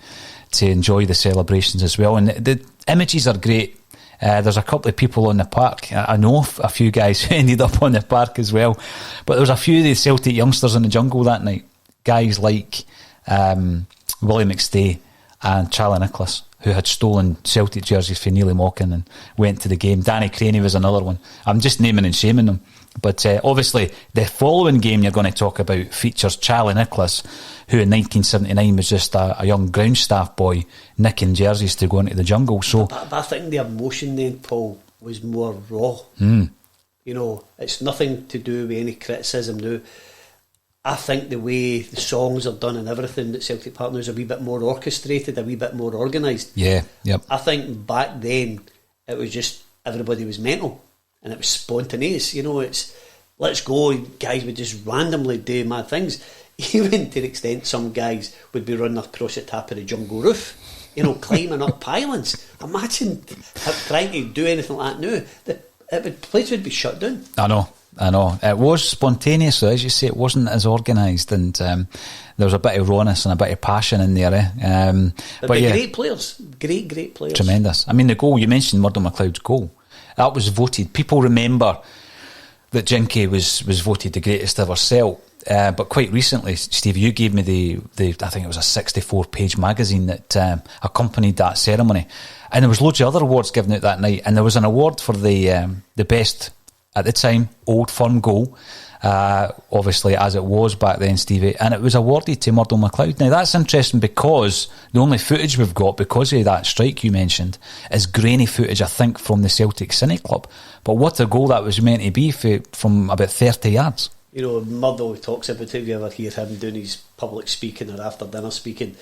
enjoy the celebrations as well. And the images are great. There's a couple of people on the park. I know a few guys who ended up on the park as well, but there was a few of the Celtic youngsters in the jungle that night. Guys like Willie McStay and Charlie Nicholas, who had stolen Celtic jerseys for Neely Mockin and went to the game. Danny Craney was another one. I'm just naming and shaming them. But obviously, the following game you're going to talk about features Charlie Nicholas, who in 1979 was just a young ground staff boy nicking jerseys to go into the jungle. So, but I think the emotion then, Paul, was more raw. You know, it's nothing to do with any criticism now. I think the way the songs are done and everything at Celtic Park now is a wee bit more orchestrated, a wee bit more organised. Yeah, yep. I think back then it was just everybody was mental and it was spontaneous. You know, it's let's go. Guys would just randomly do mad things, even to the extent some guys would be running across the top of the jungle roof, you know, climbing up pylons. Imagine trying to do anything like that now. The place would be shut down. I know. It was spontaneous, so as you say, it wasn't as organised, and there was a bit of rawness and a bit of passion in there. But yeah, great players. Great players. Tremendous. I mean, the goal, you mentioned Murdo MacLeod's goal. That was voted. People remember that Jinky was voted the greatest ever Celt. But quite recently, Steve, you gave me the I think it was a 64-page magazine that accompanied that ceremony. And there was loads of other awards given out that night. And there was an award for the best, at the time, old firm goal, obviously as it was back then, Stevie, and it was awarded to Murdo MacLeod. Now that's interesting because the only footage we've got, because of that strike you mentioned, is grainy footage, I think, from the Celtic Cine Club. But what a goal that was meant to be from about 30 yards. You know, Murdo talks about it, if you ever hear him doing his public speaking or after dinner speaking,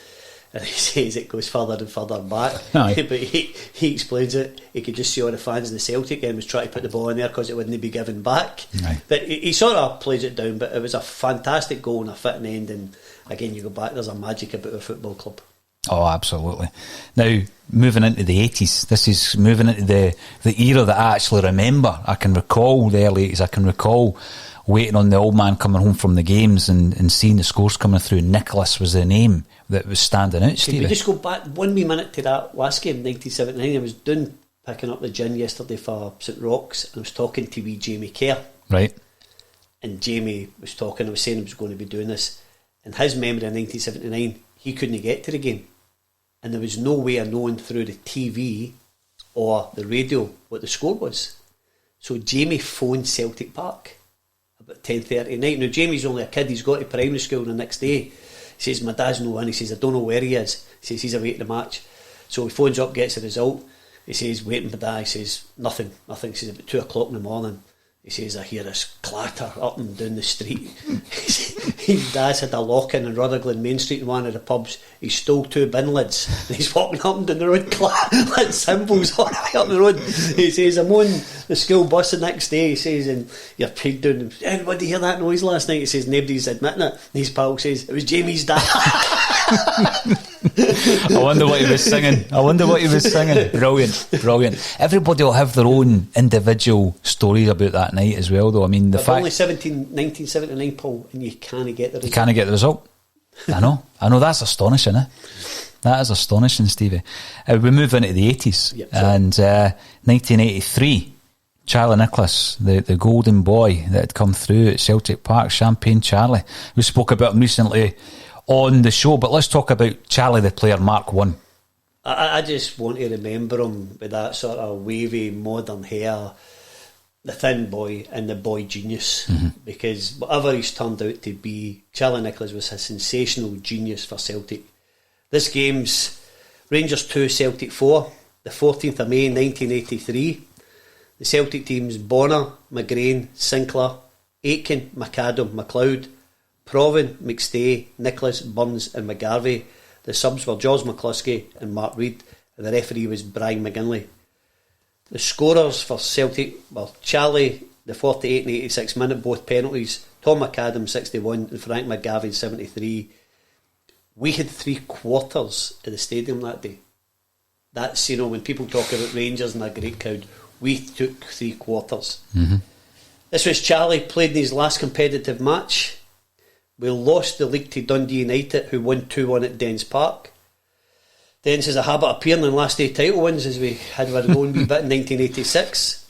and he says it goes further and further back. But he explains it. He could just see all the fans in the Celtic game was trying to put the ball in there because it wouldn't be given back. Aye. But he sort of plays it down, but it was a fantastic goal and a fitting end. And again, you go back, there's a magic about a football club. Oh, absolutely. Now, moving into the 80s, this is moving into the era that I actually remember. I can recall the early 80s. I can recall waiting on the old man coming home from the games and seeing the scores coming through. Nicholas was the name that was standing out, Stevie. Can we just go back 1 wee minute to that last game, 1979? I was picking up the gin yesterday for St Roch's, and I was talking to wee Jamie Kerr. Right. And Jamie was talking, I was saying he was going to be doing this. In his memory in 1979, he couldn't get to the game. And there was no way of knowing through the TV or the radio what the score was. So Jamie phoned Celtic Park about 10:30 at night. Now Jamie's only a kid, he's got to primary school the next day. He says, my dad's no in. He says, I don't know where he is. He says, he's away at the match. So he phones up, gets the result. He says, waiting for dad. He says, nothing. He says, about 2 o'clock in the morning, he says, I hear this clatter up and down the street. His dad's had a lock-in in Rutherglen Main Street in one of the pubs. He stole 2 bin lids and he's walking up and down the road like cymbals all the way up the road. He says, I'm on the school bus the next day. He says, and you're pegged down. Anybody hear that noise last night? He says, nobody's admitting it. And his pal says, it was Jamie's dad. I wonder what he was singing. Brilliant. Everybody will have their own individual stories about that night as well, though. I mean, the fact... Only 1979, Paul, and you can't get the result. You can't get the result. I know, that's astonishing, eh? That is astonishing, Stevie. We move into the 80s. Yep, and 1983, Charlie Nicholas, the golden boy that had come through at Celtic Park, Champagne Charlie. We spoke about him recently on the show, but let's talk about Charlie the player, Mark 1. I just want to remember him with that sort of wavy modern hair, the thin boy and the boy genius, because whatever he's turned out to be, Charlie Nicholas was a sensational genius for Celtic. This game's Rangers 2, Celtic 4, the 14th of May 1983. The Celtic teams Bonner, McGrain, Sinclair, Aitken, McAdam, McLeod, Provan, McStay, Nicholas, Burns and McGarvey. The subs were George McCluskey and Mark Reid, and the referee was Brian McGinley. The scorers for Celtic were Charlie, the 48 and 86 minute, both penalties, Tom McAdam 61 and Frank McGavin 73. We had 3/4 at the stadium that day. That's, when people talk about Rangers and a great crowd, we took 3/4. This was Charlie played in his last competitive match. We lost the league to Dundee United, who won 2-1 at Dens Park. Dens has a habit of appearing in last day title wins, as we had our own wee bit in 1986.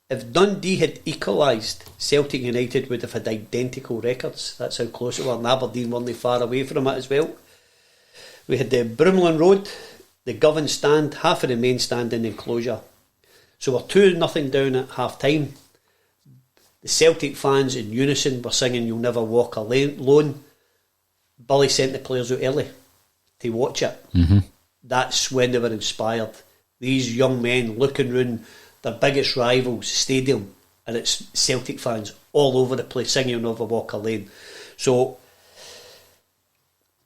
If Dundee had equalised, Celtic United would have had identical records. That's how close it were, and Aberdeen weren't far away from it as well. We had the Broomloan Road, the Govan stand, half of the main stand in the enclosure. So we're 2-0 down at half time. The Celtic fans in unison were singing "You'll Never Walk Alone." Billy sent the players out early to watch it. That's when they were inspired. These young men looking round their biggest rivals' stadium, and it's Celtic fans all over the place singing "You'll Never Walk Alone." So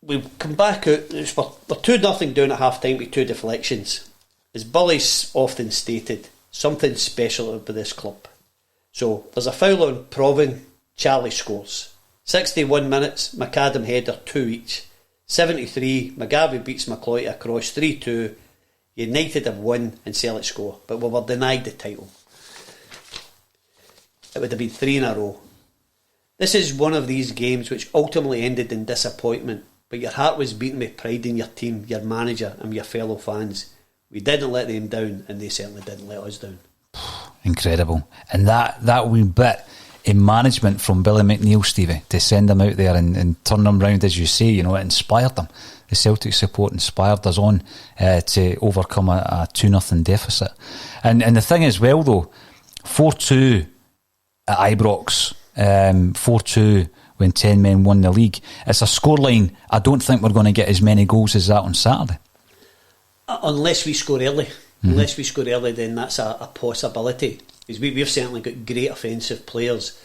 we come back out. We're 2-0 down at half time with 2 deflections. As Billy's often stated, something special about this club. So there's a foul on Provan, Charlie scores. 61 minutes, McAdam header, 2 each. 73, McGarvey beats McCloy across 3-2. United have won and Celtic score, but we were denied the title. It would have been 3 in a row. This is one of these games which ultimately ended in disappointment, but your heart was beating with pride in your team, your manager and your fellow fans. We didn't let them down, and they certainly didn't let us down. Incredible. And that wee bit in management from Billy McNeil, Stevie, to send them out there and turn them round, as you say, it inspired them. The Celtic support inspired us on to overcome a 2-0 deficit. And the thing as well, though, 4-2 at Ibrox, 4-2 when 10 men won the league. It's a scoreline. I don't think we're going to get as many goals as that on Saturday. Unless we score early. Unless we score early, then that's a possibility. Because we've certainly got great offensive players,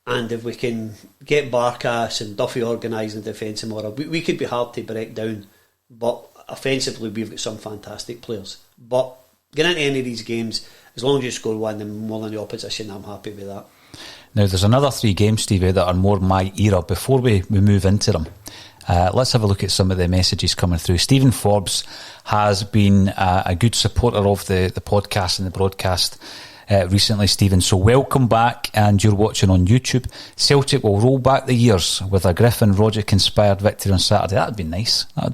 and if we can get Barkas and Duffy organising defence tomorrow, we could be hard to break down. But offensively, we've got some fantastic players. But getting into any of these games, as long as you score one and more than the opposition, I'm happy with that. Now, there's another 3 games, Stevie, that are more my era. Before we move into them, let's have a look at some of the messages coming through. Stephen Forbes has been a good supporter of the podcast and the broadcast recently, Stephen. So welcome back, and you're watching on YouTube. Celtic will roll back the years with a Griffin Roderick inspired victory on Saturday. That would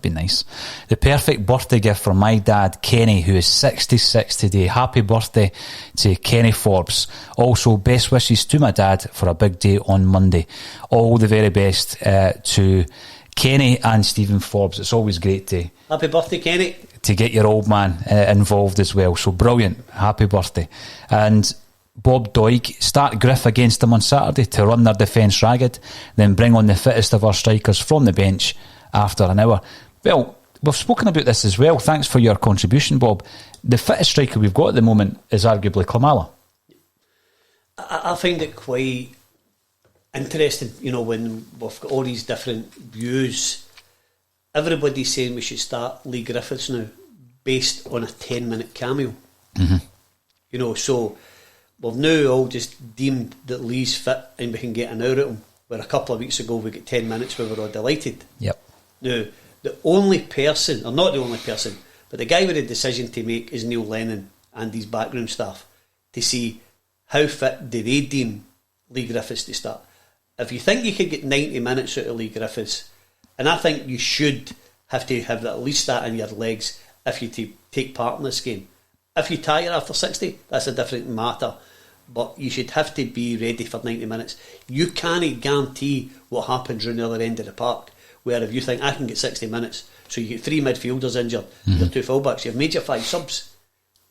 be nice. The perfect birthday gift from my dad Kenny, who is 66 today. Happy birthday to Kenny Forbes. Also, best wishes to my dad for a big day on Monday. All the very best to Kenny and Stephen Forbes. It's always great to happy birthday, Kenny, to get your old man involved as well. So brilliant. Happy birthday. And Bob Doig, start Griff against them on Saturday to run their defence ragged, then bring on the fittest of our strikers from the bench after an hour. Well, we've spoken about this as well. Thanks for your contribution, Bob. The fittest striker we've got at the moment is arguably Klimala. I find it quite interesting, when we've got all these different views. Everybody's saying we should start Lee Griffiths now based on a 10-minute cameo. So we've now all just deemed that Lee's fit and we can get an hour at him, where a couple of weeks ago we got 10 minutes where we were all delighted. Yep. Now, the only person, or not the only person, but the guy with the decision to make is Neil Lennon and his background staff to see how fit do they deem Lee Griffiths to start. If you think you could get 90 minutes out of Lee Griffiths, and I think you should have to have at least that in your legs if you take part in this game. If you tire after 60, that's a different matter, but you should have to be ready for 90 minutes. You can't guarantee what happens around the other end of the park, where if you think I can get 60 minutes, so you get 3 midfielders injured, your 2 fullbacks, you've made your 5 subs.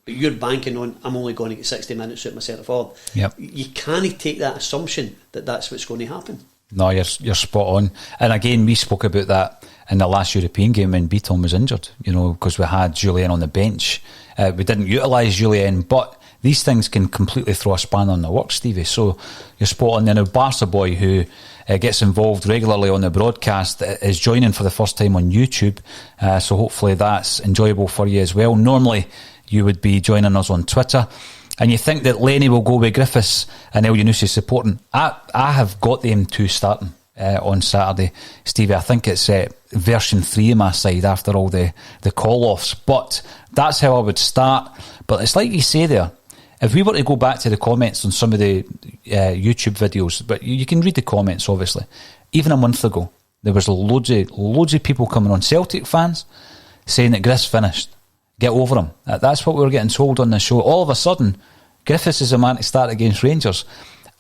but you're banking on I'm only going to get 60 minutes out my centre forward. Yep. You can't take that assumption that that's what's going to happen. No, you're spot on. And again, we spoke about that in the last European game when Beaton was injured, because we had Julien on the bench. We didn't utilise Julien, but these things can completely throw a spanner in the works, Stevie. So you're spot on. Then a Barca boy who gets involved regularly on the broadcast is joining for the first time on YouTube. So hopefully that's enjoyable for you as well. Normally you would be joining us on Twitter. And you think that Lenny will go with Griffiths and Elyounoussi supporting. I have got them two starting on Saturday, Stevie. I think it's version 3 of my side after all the call-offs. But that's how I would start. But it's like you say there, if we were to go back to the comments on some of the YouTube videos, but you can read the comments, obviously. Even a month ago, there was loads of people coming on, Celtic fans, saying that Griffiths finished. Get over him. That's what we were getting told on the show. All of a sudden, Griffiths is a man to start against Rangers.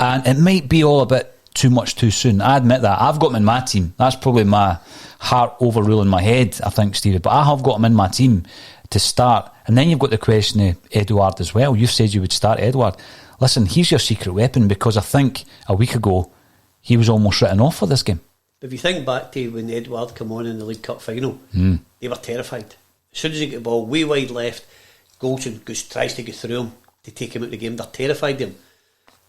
And it might be all a bit too much too soon. I admit that. I've got him in my team. That's probably my heart overruling my head, I think, Stevie. But I have got him in my team to start. And then you've got the question of Edouard as well. You've said you would start Edouard. Listen, he's your secret weapon, because I think a week ago he was almost written off for this game. If you think back to when Edouard came on in the League Cup final, they were terrified. As soon as he got the ball way wide left, Goldson tries to go through him to take him out of the game. They're terrified of him.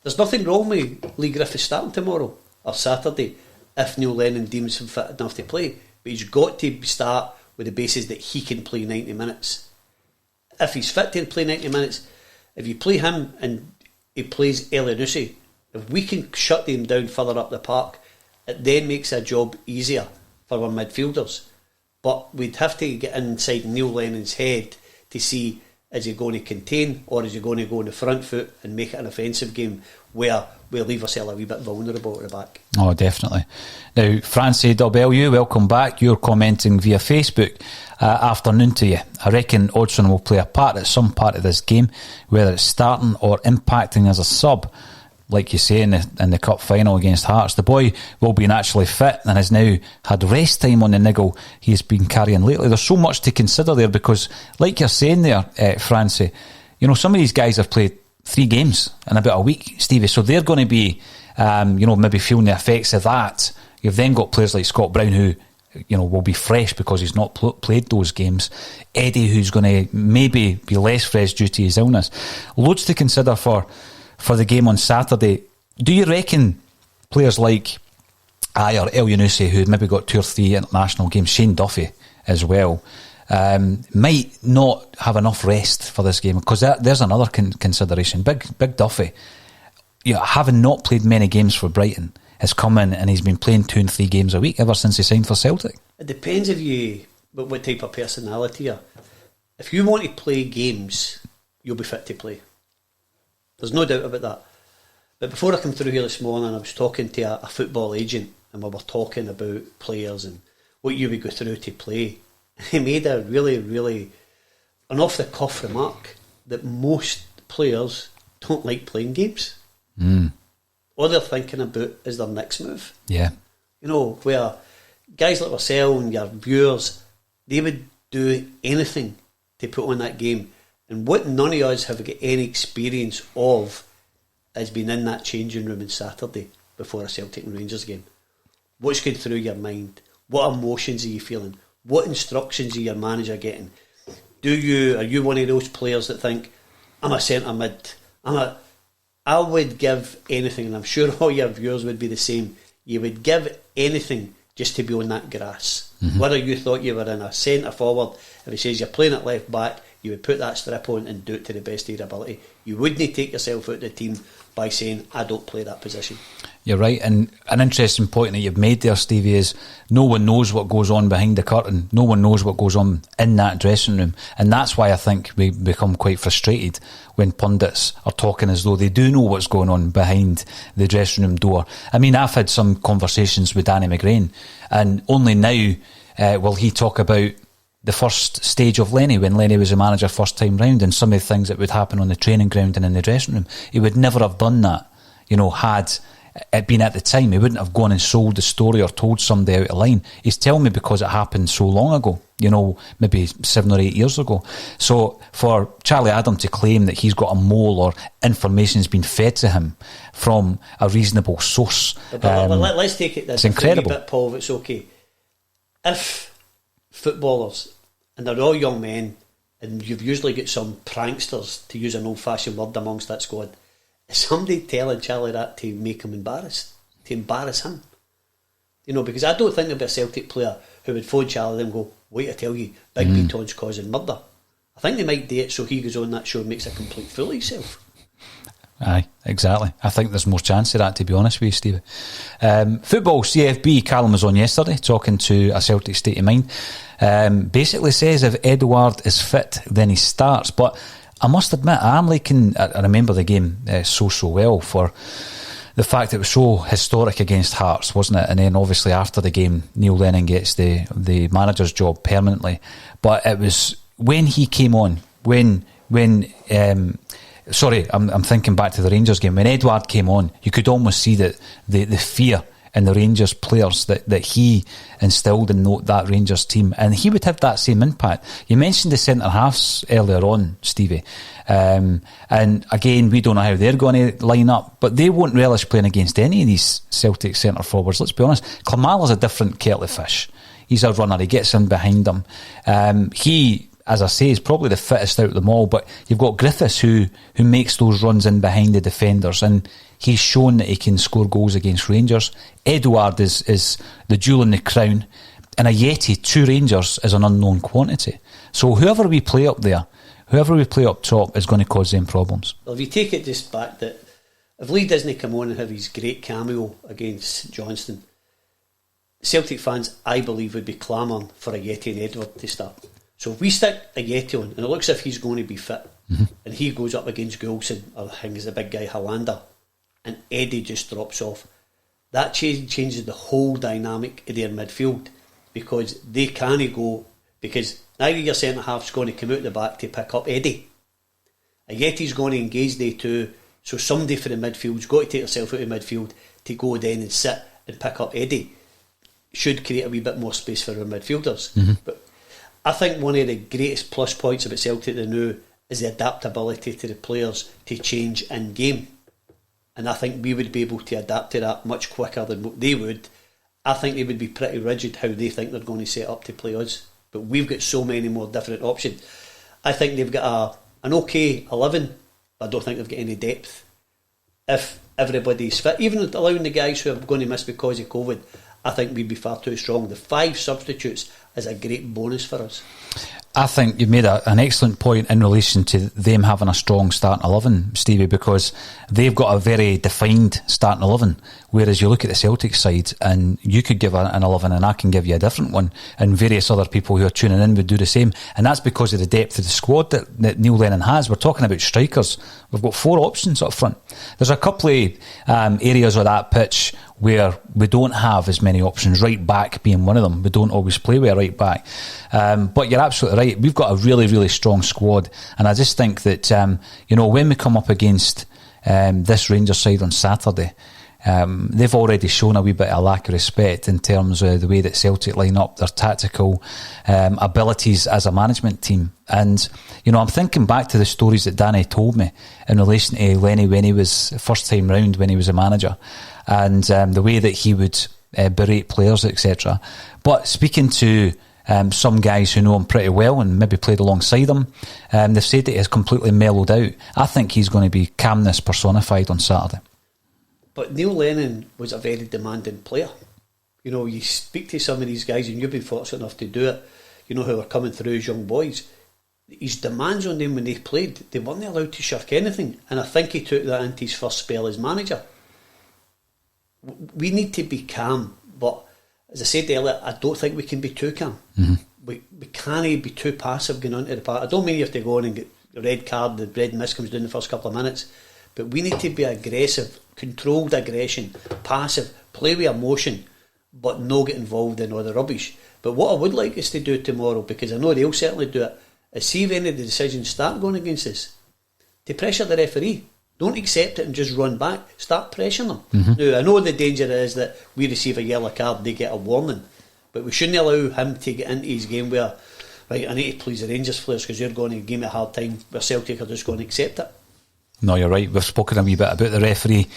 There's nothing wrong with Lee Griffiths starting tomorrow or Saturday if Neil Lennon deems him fit enough to play. But he's got to start with the basis that he can play 90 minutes. If he's fit to play 90 minutes, if you play him and he plays Elyounoussi, if we can shut them down further up the park, it then makes a job easier for our midfielders. But we'd have to get inside Neil Lennon's head to see, is he going to contain or is he going to go on the front foot and make it an offensive game where we'll leave ourselves a wee bit vulnerable at the back. Oh, definitely. Now, Francie WLU, welcome back. You're commenting via Facebook. Afternoon to you. I reckon Hodgson will play a part at some part of this game, whether it's starting or impacting as a sub. Like you say in the cup final against Hearts, the boy will be naturally fit and has now had rest time on the niggle he has been carrying lately. There's so much to consider there, because like you're saying there, Francie, some of these guys have played 3 games in about a week, Stevie, so they're going to be maybe feeling the effects of that. You've then got players like Scott Brown who will be fresh because he's not played those games. Eddie, who's going to maybe be less fresh due to his illness. Loads to consider for the game on Saturday. Do you reckon players like Ayer, Elyounoussi, who maybe got 2 or 3 international games, Shane Duffy as well, might not have enough rest for this game? Because there's another consideration. Big Duffy, having not played many games for Brighton, has come in and he's been playing 2 and 3 games a week ever since he signed for Celtic. It depends what type of personality you are. If you want to play games, you'll be fit to play. There's no doubt about that. But before I come through here this morning, I was talking to a football agent, and we were talking about players and what you would go through to play. He made a really, really an off-the-cuff remark that most players don't like playing games. All they're thinking about is their next move. Yeah. Where guys like ourselves and your viewers, they would do anything to put on that game. And what none of us have got any experience of is being in that changing room on Saturday before a Celtic and Rangers game. What's going through your mind? What emotions are you feeling? What instructions are your manager getting? Are you one of those players that think, I'm a centre mid, I would give anything, and I'm sure all your viewers would be the same, you would give anything just to be on that grass. Whether you thought you were in a centre forward, if he says you're playing at left back, you would put that strip on and do it to the best of your ability. You wouldn't take yourself out of the team by saying, I don't play that position. You're right, and an interesting point that you've made there, Stevie, is no one knows what goes on behind the curtain. No one knows what goes on in that dressing room. And that's why I think we become quite frustrated when pundits are talking as though they do know what's going on behind the dressing room door. I mean, I've had some conversations with Danny McGrain, and only now will he talk about the first stage of Lenny, when Lenny was a manager first time round, and some of the things that would happen on the training ground and in the dressing room. He would never have done that, had it been at the time, he wouldn't have gone and sold the story or told somebody out of line. He's telling me because it happened so long ago, maybe 7 or 8 years ago. So for Charlie Adam to claim that he's got a mole or information's been fed to him from a reasonable source, let's take it this. It's incredible. Bit, Paul, if it's okay. If footballers, and they're all young men, and you've usually got some pranksters, to use an old-fashioned word, amongst that squad, is somebody telling Charlie that to make him embarrassed, to embarrass him? Because I don't think there'd be a Celtic player who would phone Charlie and go, wait, I tell you, Big Beaton's causing murder. I think they might do it so he goes on that show and makes a complete fool of himself. Aye, exactly. I think there's more chance of that, to be honest with you, Stevie. Football CFB, Callum was on yesterday talking to a Celtic State of Mind. Basically says if Edouard is fit, then he starts. But I must admit, I remember the game so well for the fact it was so historic against Hearts, wasn't it? And then obviously after the game, Neil Lennon gets the manager's job permanently. But it was when he came on, I'm thinking back to the Rangers game. When Edouard came on, you could almost see that the fear in the Rangers players that he instilled in that Rangers team, and he would have that same impact. You mentioned the centre halves earlier on, Stevie, and again, we don't know how they're going to line up, but they won't relish playing against any of these Celtic centre forwards. Let's be honest, Klimala's a different kettle of fish. He's a runner, he gets in behind them. He, as I say, is probably the fittest out of them all, but you've got Griffiths who makes those runs in behind the defenders, and he's shown that he can score goals against Rangers. Edouard is the jewel in the crown, and a Yeti to Rangers is an unknown quantity. So whoever we play up there, whoever we play up top, is going to cause them problems. Well, if you take it just back that if Lee doesn't come on and have his great cameo against Johnston, Celtic fans, I believe, would be clamouring for a Yeti and Edouard to start. So if we stick a Yeti on, and it looks as if he's going to be fit, and he goes up against Goulson, or I think he's the big guy, Hollander, and Eddie just drops off, that changes the whole dynamic of their midfield, because they can't go, because neither your centre half's going to come out the back to pick up Eddie. A Yeti's going to engage they too, so somebody for the midfield's got to take herself out of midfield to go then and sit and pick up Eddie. Should create a wee bit more space for our midfielders. But I think one of the greatest plus points about Celtic the new is the adaptability to the players to change in game. And I think we would be able to adapt to that much quicker than what they would. I think they would be pretty rigid how they think they're going to set up to play us. But we've got so many more different options. I think they've got an okay 11, but I don't think they've got any depth. If everybody's fit, even allowing the guys who are going to miss because of COVID, I think we'd be far too strong. The 5 substitutes is a great bonus for us. I think you've made an excellent point in relation to them having a strong starting 11, Stevie, because they've got a very defined starting 11, whereas you look at the Celtic side and you could give an 11 and I can give you a different one, and various other people who are tuning in would do the same, and that's because of the depth of the squad that Neil Lennon has. We're talking about strikers. We've got 4 options up front. There's a couple of areas of that pitch where we don't have as many options, right back being one of them. We don't always play with a right back. But you're absolutely right. We've got a really, really strong squad. And I just think that, when we come up against this Rangers side on Saturday, they've already shown a wee bit of lack of respect in terms of the way that Celtic line up, their tactical abilities as a management team. And, I'm thinking back to the stories that Danny told me in relation to Lenny when he was first time round, when he was a manager, and the way that he would berate players, etc. But speaking to some guys who know him pretty well and maybe played alongside him, they've said that he's completely mellowed out. I think he's going to be calmness personified on Saturday. But Neil Lennon was a very demanding player. You speak to some of these guys, and you've been fortunate enough to do it, who are coming through as young boys. His demands on them when they played, they weren't allowed to shirk anything. And I think he took that into his first spell as manager. We need to be calm, but as I said earlier, I don't think we can be too calm. We can't be too passive going on to the park. I don't mean you have to go on and get the red card, the red mist comes down the first couple of minutes, but we need to be aggressive, controlled aggression, passive, play with emotion, but no get involved in all the rubbish. But what I would like us to do tomorrow, because I know they'll certainly do it, is see if any of the decisions start going against us, to pressure the referee. Don't accept it and just run back. Start pressuring them. Now, I know the danger is that we receive a yellow card, they get a warning, but we shouldn't allow him to get into his game where, right, I need to please the Rangers players because you're going to give me a hard time, where Celtic are just going to accept it. No, you're right. We've spoken a wee bit about the referee,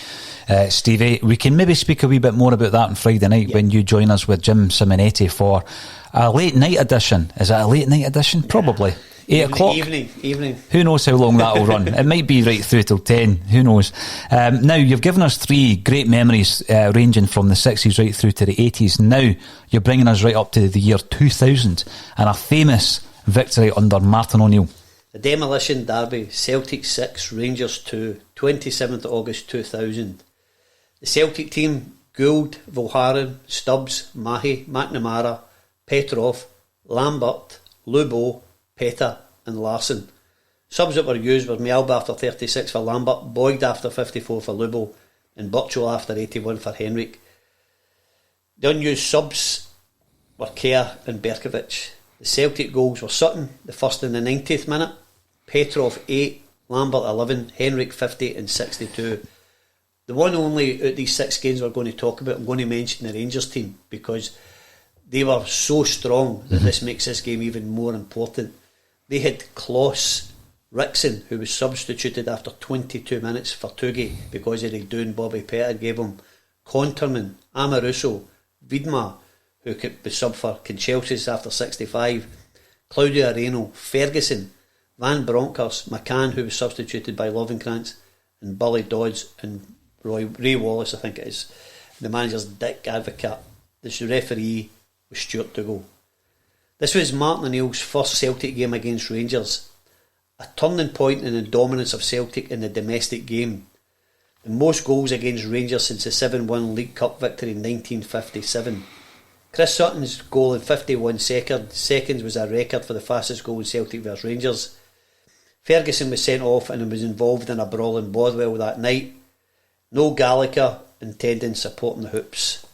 Stevie. We can maybe speak a wee bit more about that on Friday night when you join us with Jim Simonetti for a late night edition. Is it a late night edition? Probably. 8 o'clock? Evening. Who knows how long that will run? It might be right through till 10. Who knows? Now, you've given us 3 great memories ranging from the 60s right through to the 80s. Now, you're bringing us right up to the year 2000 and a famous victory under Martin O'Neill. The Demolition Derby, Celtic 6, Rangers 2, 27th August 2000. The Celtic team, Gould, Volharen, Stubbs, Mahy, McNamara, Petrov, Lambert, Lubo, Peta and Larson. Subs that were used were Mielba after 36 for Lambert, Boyd after 54 for Lubo and Burchell after 81 for Henrik. The unused subs were Kerr and Berkovic. The Celtic goals were Sutton, the first in the 90th minute, Petrov 8, Lambert 11, Henrik 50 and 62. The one only out these 6 games we're going to talk about, I'm going to mention the Rangers team because they were so strong that this makes this game even more important. They had Kloss Rickson, who was substituted after 22 minutes for Tugi because he had doing Bobby Petta, gave him Conterman, Amoruso, Vidmar, who could be sub for Conchelsis after 65, Claudio Areno, Ferguson, Van Bronckhorst, McCann, who was substituted by Lovenkrands, and Bully Dodds and Ray Wallace, I think it is. The manager's Dick Advocat. The referee was Stuart Dougal. This was Martin O'Neill's first Celtic game against Rangers, a turning point in the dominance of Celtic in the domestic game. The most goals against Rangers since the 7-1 League Cup victory in 1957. Chris Sutton's goal in 51 seconds was a record for the fastest goal in Celtic vs Rangers. Ferguson was sent off and was involved in a brawl in Bothwell that night. No Gallagher in tendon supporting the hoops.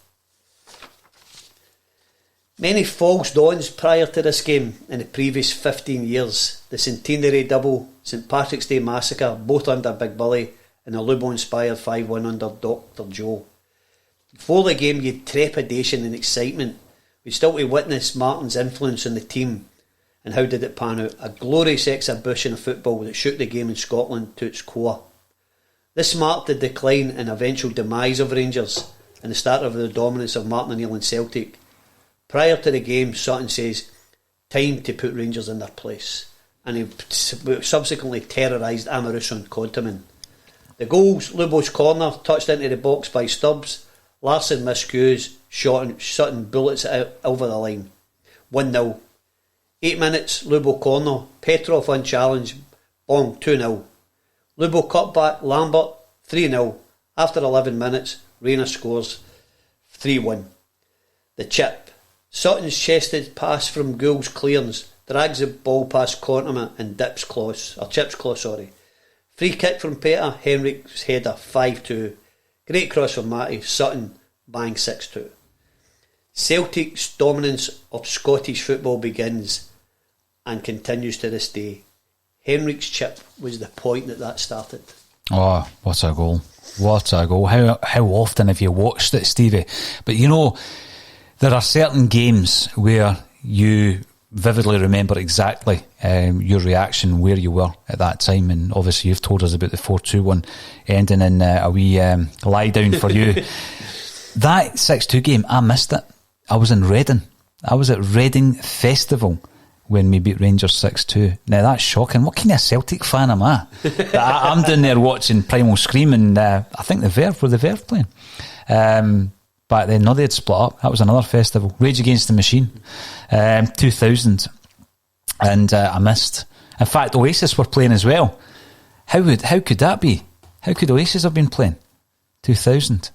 Many false dawns prior to this game in the previous 15 years. The Centenary double, St Patrick's Day massacre, both under Big Bully, and the Lubo-inspired 5-1 under Dr Joe. Before the game you had trepidation and excitement. We still to witness Martin's influence on the team. And how did it pan out? A glorious exhibition of football that shook the game in Scotland to its core. This marked the decline and eventual demise of Rangers and the start of the dominance of Martin O'Neill and Celtic. Prior to the game, Sutton says, time to put Rangers in their place. And he subsequently terrorised Amoruso and Conterman. The goals, Lubo's corner, touched into the box by Stubbs. Larson miscues, Sutton bullets it out over the line. 1-0. 8 minutes, Lubo corner, Petrov unchallenged, bong, 2-0. Lubo cutback, Lambert, 3-0. After 11 minutes, Rayner scores 3-1. The chip. Sutton's chested pass from Gould's clearance drags the ball past Conterman and Chip's Kloss. Free kick from Peter, Henrik's header, 5-2. Great cross from Matty, Sutton, bang, 6-2. Celtic's dominance of Scottish football begins and continues to this day. Henrik's chip was the point that started. Oh, what a goal. What a goal. How often have you watched it, Stevie? But you know, there are certain games where you vividly remember exactly your reaction, where you were at that time, and obviously you've told us about the 4-2 one ending in a wee lie down for you. That 6-2 game, I missed it. I was in Reading. I was at Reading Festival when we beat Rangers 6-2. Now that's shocking. What kind of Celtic fan am I? I'm down there watching Primal Scream and I think the Verve playing. Back then, no, they had split up. That was another festival. Rage Against the Machine, 2000. And I missed. In fact, Oasis were playing as well. How could that be? How could Oasis have been playing? 2000.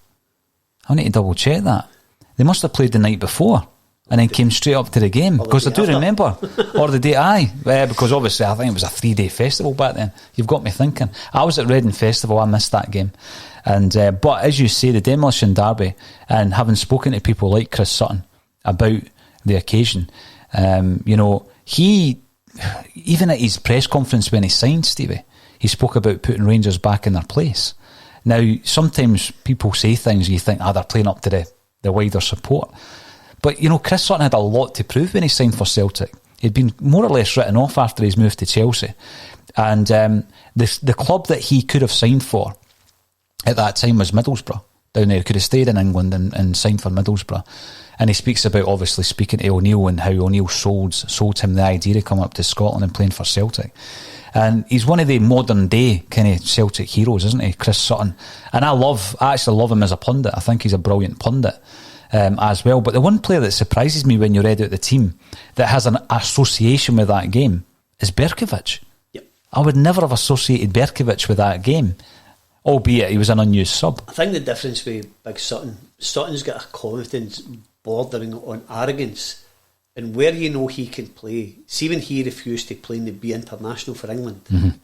I need to double check that. They must have played the night before and then came straight up to the game, because I do remember. Or the day, because obviously I think it was a 3-day festival back then. You've got me thinking. I was at Reading Festival, I missed that game. And but as you say, the Demolition Derby, and having spoken to people like Chris Sutton about the occasion, you know, he, even at his press conference when he signed, Stevie, he spoke about putting Rangers back in their place. Now, sometimes people say things you think, they're playing up to the wider support. But, Chris Sutton had a lot to prove when he signed for Celtic. He'd been more or less written off after his move to Chelsea. And the club that he could have signed for at that time was Middlesbrough. Down there, he could have stayed in England and signed for Middlesbrough. And he speaks about, obviously, speaking to O'Neill and how O'Neill sold him the idea of coming up to Scotland and playing for Celtic. And he's one of the modern day kind of Celtic heroes, isn't he, Chris Sutton? And I actually love him as a pundit. I think he's a brilliant pundit as well. But the one player that surprises me when you read out the team that has an association with that game is Berkovic. Yep. I would never have associated Berkovic with that game, albeit he was an unused sub. I think the difference with Big Sutton's got a confidence bordering on arrogance. And where he can play, see when he refused to play in the B International for England,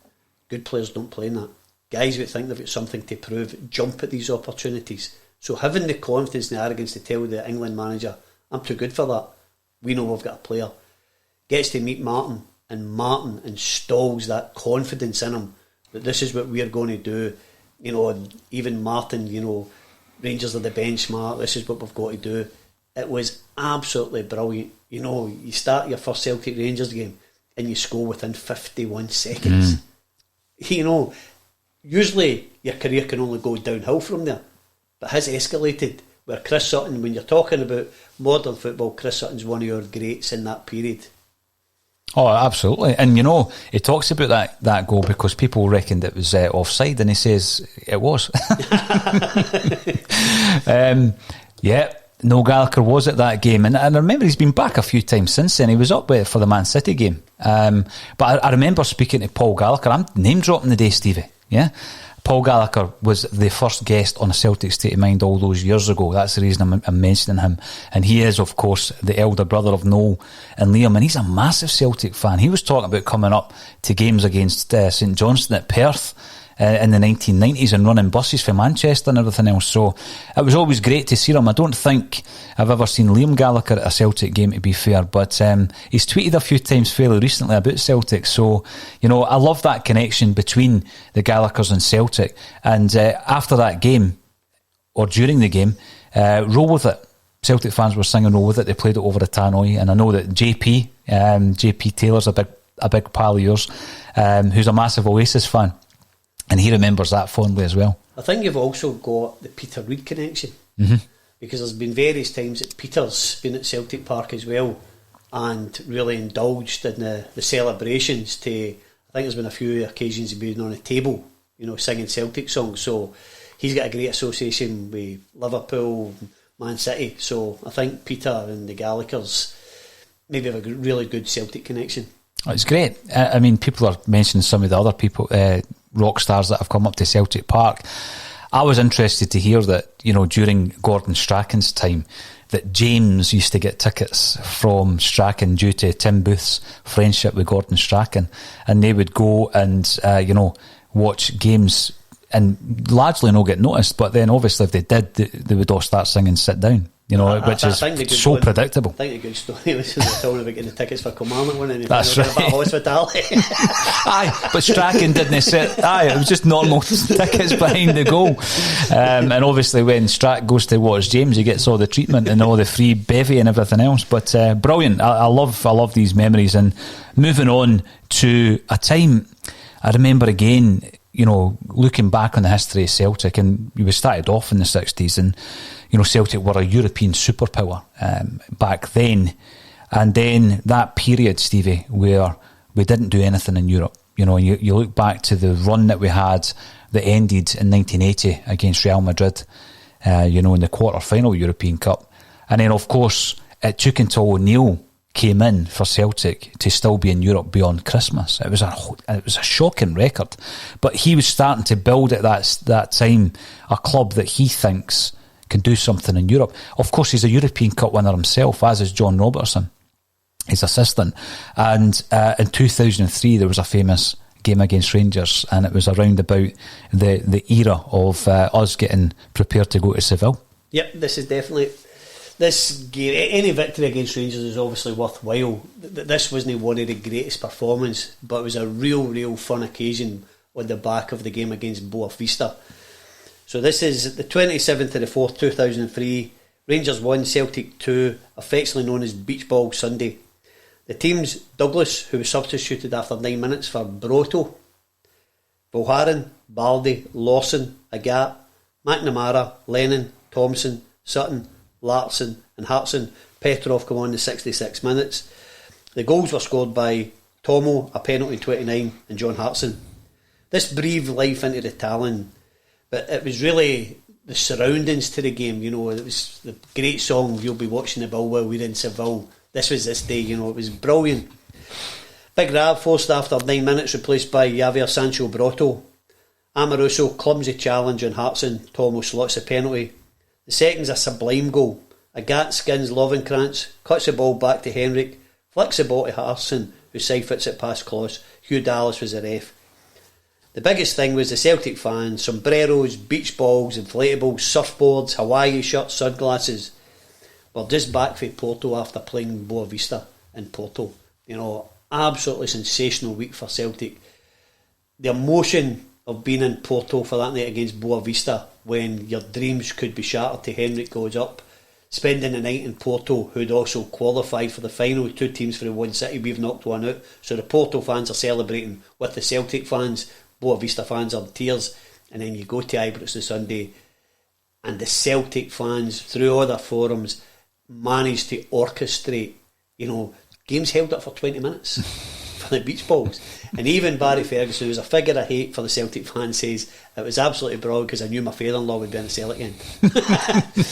good players don't play in that. Guys that think they've got something to prove jump at these opportunities. So having the confidence and the arrogance to tell the England manager, I'm too good for that, we know we've got a player, gets to meet Martin installs that confidence in him that this is what we're going to do. And even Martin, Rangers are the benchmark, this is what we've got to do. It was absolutely brilliant. You start your first Celtic Rangers game and you score within 51 seconds. Usually your career can only go downhill from there. But his escalated. Where Chris Sutton, when you're talking about modern football, Chris Sutton's one of your greats in that period. Oh, absolutely. And, he talks about that goal because people reckoned it was offside, and he says it was. Yeah. No, Gallagher was at that game, and I remember he's been back a few times since then. He was up for the Man City game, but I remember speaking to Paul Gallagher. I'm name dropping the day, Stevie. Yeah, Paul Gallagher was the first guest on a Celtic State of Mind all those years ago. That's the reason I'm mentioning him, and he is, of course, the elder brother of Noel and Liam, and he's a massive Celtic fan. He was talking about coming up to games against St Johnstone at Perth in the 1990s and running buses for Manchester and everything else. So it was always great to see him. I don't think I've ever seen Liam Gallagher at a Celtic game, to be fair, but he's tweeted a few times fairly recently about Celtic. So, I love that connection between the Gallaghers and Celtic. And after that game, or during the game, Roll With It. Celtic fans were singing Roll With It. They played it over the tannoy. And I know that JP Taylor's a big pal of yours, who's a massive Oasis fan. And he remembers that fondly as well. I think you've also got the Peter Reid connection. Because there's been various times that Peter's been at Celtic Park as well and really indulged in the celebrations. I think there's been a few occasions he's been on a table, singing Celtic songs. So he's got a great association with Liverpool, Man City. So I think Peter and the Gallaghers maybe have a really good Celtic connection. Oh, it's great. I mean, people are mentioning some of the other people, rock stars that have come up to Celtic Park. I was interested to hear that, during Gordon Strachan's time, that James used to get tickets from Strachan due to Tim Booth's friendship with Gordon Strachan, and they would go and, watch games and largely not get noticed, but then obviously if they did, they would all start singing Sit Down. Which is so predictable. I think the good story was talking about getting the tickets for Kilmarnock winning. That's right. About hospitality. Aye, but Strachan didn't sit. Aye, it was just normal tickets behind the goal. And obviously when Strack goes to watch James, he gets all the treatment and all the free bevy and everything else. But brilliant. I love these memories. And moving on to a time, I remember again, looking back on the history of Celtic, and we started off in the 60s, and Celtic were a European superpower back then. And then that period, Stevie, where we didn't do anything in Europe. You look back to the run that we had that ended in 1980 against Real Madrid, in the quarter-final European Cup. And then, of course, it took until O'Neill came in for Celtic to still be in Europe beyond Christmas. It was a shocking record. But he was starting to build at that time a club that he thinks can do something in Europe. Of course, he's a European Cup winner himself, as is John Robertson, his assistant. And in 2003, there was a famous game against Rangers, and it was around about the era of us getting prepared to go to Seville. Yep, this is definitely... This game, any victory against Rangers is obviously worthwhile. This wasn't one of the greatest performances, but it was a real fun occasion on the back of the game against Boa Vista. So this is the 27th of the 4th, 2003. Rangers 1, Celtic 2, affectionately known as Beach Ball Sunday. The teams: Douglas, who was substituted after 9 minutes for Broto, Boharan, Baldy, Lawson, Agat, McNamara, Lennon, Thompson, Sutton, Larson and Hartson. Petrov come on in 66 minutes. The goals were scored by Tomo, a penalty in 29, and John Hartson. This breathed life into the Talon, but it was really the surroundings to the game. You know, it was the great song, You'll Be Watching the Ball While We're in Seville. This was this day, you know, it was brilliant. Big Rav forced after 9 minutes, replaced by Javier Sancho Broto. Amoruso, clumsy challenge on Hartson. Tomo slots the penalty. The second's a sublime goal. Agat skins Lovenkrantz, cuts the ball back to Henrik, flicks the ball to Hartson, who side fits it past Kloss. Hugh Dallas was the ref. The biggest thing was the Celtic fans: sombreros, beach balls, inflatables, surfboards, Hawaii shirts, sunglasses. We're just back from Porto after playing Boa Vista in Porto. You know, absolutely sensational week for Celtic. The emotion of being in Porto for that night against Boa Vista, when your dreams could be shattered to Henrik goes up. Spending the night in Porto, who'd also qualified for the final, 2 teams for the one city. We've knocked one out. So the Porto fans are celebrating with the Celtic fans. Boa Vista fans are in tears. And then you go to Ibrox the Sunday, and the Celtic fans, through all their forums, managed to orchestrate, you know, games held up for 20 minutes for the beach balls. And even Barry Ferguson, who's a figure of hate for the Celtic fans, says it was absolutely brilliant because I knew my father-in-law would be in the Celtic end.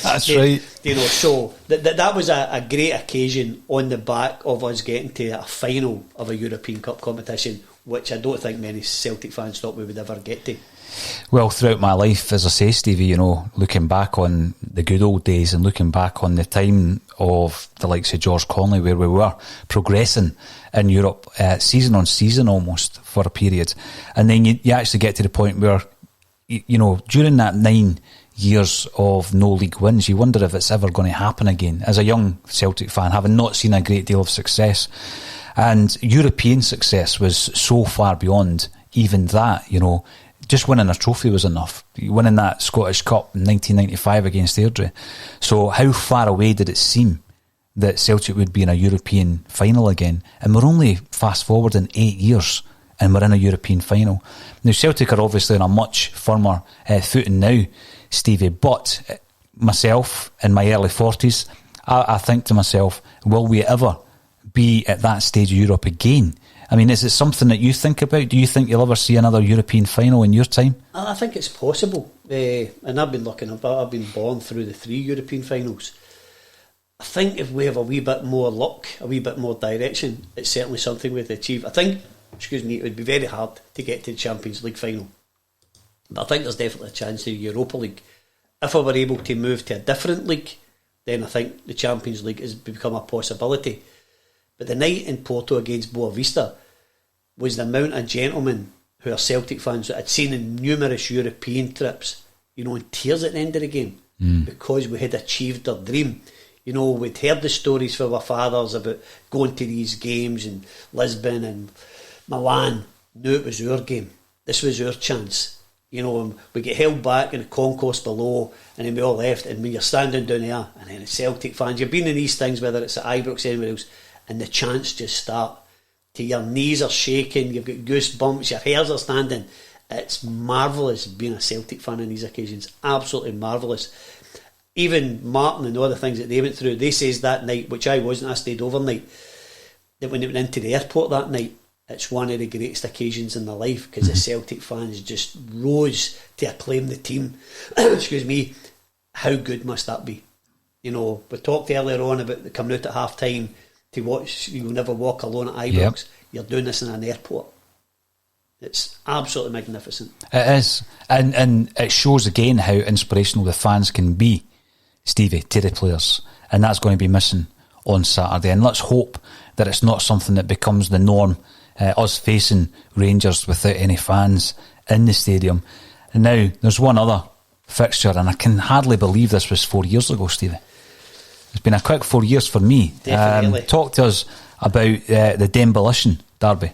That's right. You know, so that was a great occasion on the back of us getting to a final of a European Cup competition, which I don't think many Celtic fans thought we would ever get to. Well, throughout my life, as I say, Stevie, you know, looking back on the good old days and looking back on the time of the likes of George Connolly, where we were progressing in Europe season on season almost for a period, and then you actually get to the point where, you know, during that 9 years of no league wins, you wonder if it's ever going to happen again. As a young Celtic fan, having not seen a great deal of success, and European success was so far beyond even that, you know. Just winning a trophy was enough. Winning that Scottish Cup in 1995 against Airdrie. So how far away did it seem that Celtic would be in a European final again? And we're only fast forwarding 8 years and we're in a European final. Now Celtic are obviously on a much firmer footing now, Stevie, but myself in my early 40s, I think to myself, will we ever be at that stage of Europe again? I mean, is it something that you think about? Do you think you'll ever see another European final in your time? I think it's possible. And I've been looking about, I've been born through the 3 European finals. I think if we have a wee bit more luck, a wee bit more direction, it's certainly something we'd achieve. I think, it would be very hard to get to the Champions League final. But I think there's definitely a chance to the Europa League. If I were able to move to a different league, then I think the Champions League has become a possibility. But the night in Porto against Boa Vista was the amount of gentlemen who are Celtic fans that I'd seen in numerous European trips, you know, in tears at the end of the game because we had achieved our dream. You know, we'd heard the stories from our fathers about going to these games in Lisbon and Milan. Knew it was our game. This was our chance. You know, and we get held back in the concourse below, and then we all left. And when you're standing down there, and then the Celtic fans, you've been in these things, whether it's at Ibrox or anywhere else, and the chants just start. To your knees are shaking, you've got goosebumps, your hairs are standing. It's marvellous being a Celtic fan on these occasions. Absolutely marvellous. Even Martin and all the things that they went through, they says that night, which I wasn't, I stayed overnight, that when they went into the airport that night, it's one of the greatest occasions in their life because the Celtic fans just rose to acclaim the team. Excuse me, how good must that be? You know, we talked earlier on about coming out at half time to watch You'll Never Walk Alone at Ibrox. Yep. You're doing this in an airport. It's absolutely magnificent. It is. And it shows again how inspirational the fans can be, Stevie, to the players. And that's going to be missing on Saturday. And let's hope that it's not something that becomes the norm, us facing Rangers without any fans in the stadium. And now there's one other fixture, and I can hardly believe this was 4 years ago, Stevie. It's been a quick 4 years for me. Definitely. Talk to us about the Demolition Derby.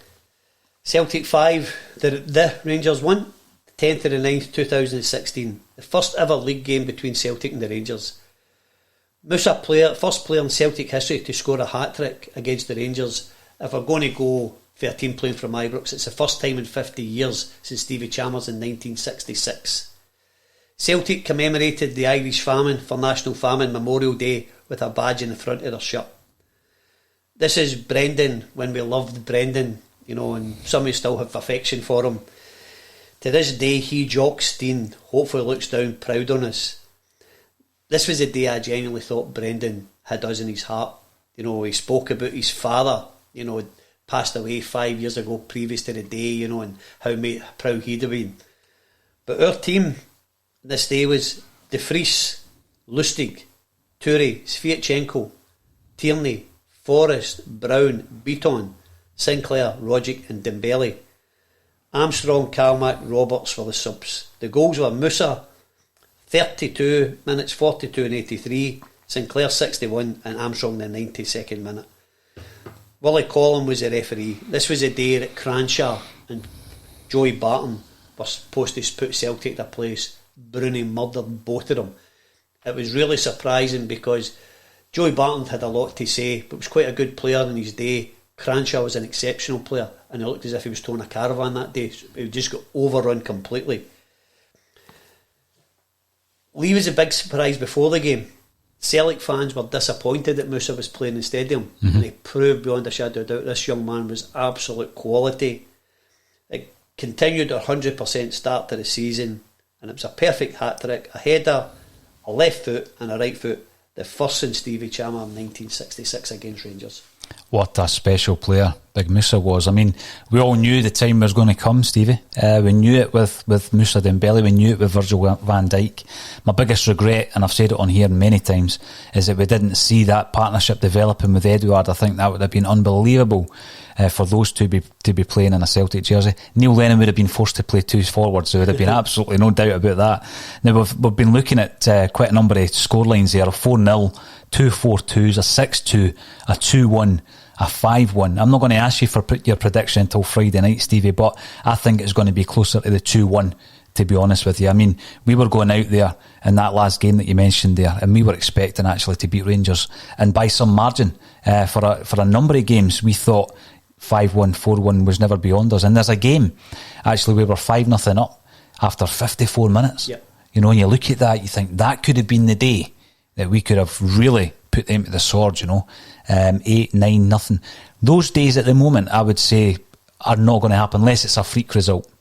Celtic 5, The Rangers won 10th of the 9th 2016, the first ever league game between Celtic and the Rangers. Musa, first player in Celtic history to score a hat-trick against the Rangers. If we're going to go for a team playing from Ibrox, it's the first time in 50 years since Stevie Chalmers in 1966. Celtic commemorated the Irish famine for National Famine Memorial Day with a badge in the front of their shirt. This is Brendan when we loved Brendan, and some of you still have affection for him. To this day, he, Jock Steen, hopefully looks down proud on us. This was the day I genuinely thought Brendan had us in his heart. He spoke about his father, passed away 5 years ago previous to the day, and how proud he'd have been. But our team this day was De Vries, Lustig, Toure, Sviatchenko, Tierney, Forrest, Brown, Beaton, Sinclair, Rogic and Dembele. Armstrong, Kalmack, Roberts were the subs. The goals were Musa, 32 minutes, 42 and 83, Sinclair 61 and Armstrong the 92nd minute. Willie Collum was the referee. This was the day that Cranshaw and Joey Barton were supposed to put Celtic to place. Bruni murdered both of them. It was really surprising because Joey Barton had a lot to say, but was quite a good player in his day. Cranshaw was an exceptional player, and it looked as if he was towing a caravan that day. He just got overrun completely. Lee was a big surprise before the game. Celtic fans were disappointed that Musa was playing in the stadium, and he proved beyond a shadow of doubt this young man was absolute quality. It continued a 100% start to the season, and it was a perfect hat-trick, a header, a left foot and a right foot, the first since Stevie Chalmers in 1966 against Rangers. What a special player Big Musa was. I mean, we all knew the time was going to come, Stevie. We knew it with Musa Dembele, we knew it with Virgil van Dijk. My biggest regret, and I've said it on here many times, is that we didn't see that partnership developing with Edouard. I think that would have been unbelievable for those two to be playing in a Celtic jersey. Neil Lennon would have been forced to play two forwards. There would have been absolutely no doubt about that. Now we've been looking at quite a number of scorelines there: a 4-0, 2 4-2s, a 6-2, a 2-1, a 5-1. I'm not going to ask you for your prediction until Friday night, Stevie, but I think it's going to be closer to the 2-1, to be honest with you. I mean, we were going out there in that last game that you mentioned there, and we were expecting actually to beat Rangers, and by some margin. For a number of games, we thought 5-1, 4-1 was never beyond us. And there's a game, actually, we were 5-0 up after 54 minutes. Yep. And you look at that, you think that could have been the day that we could have really put them to the sword, 8-9-0. Those days at the moment, I would say, are not going to happen unless it's a freak result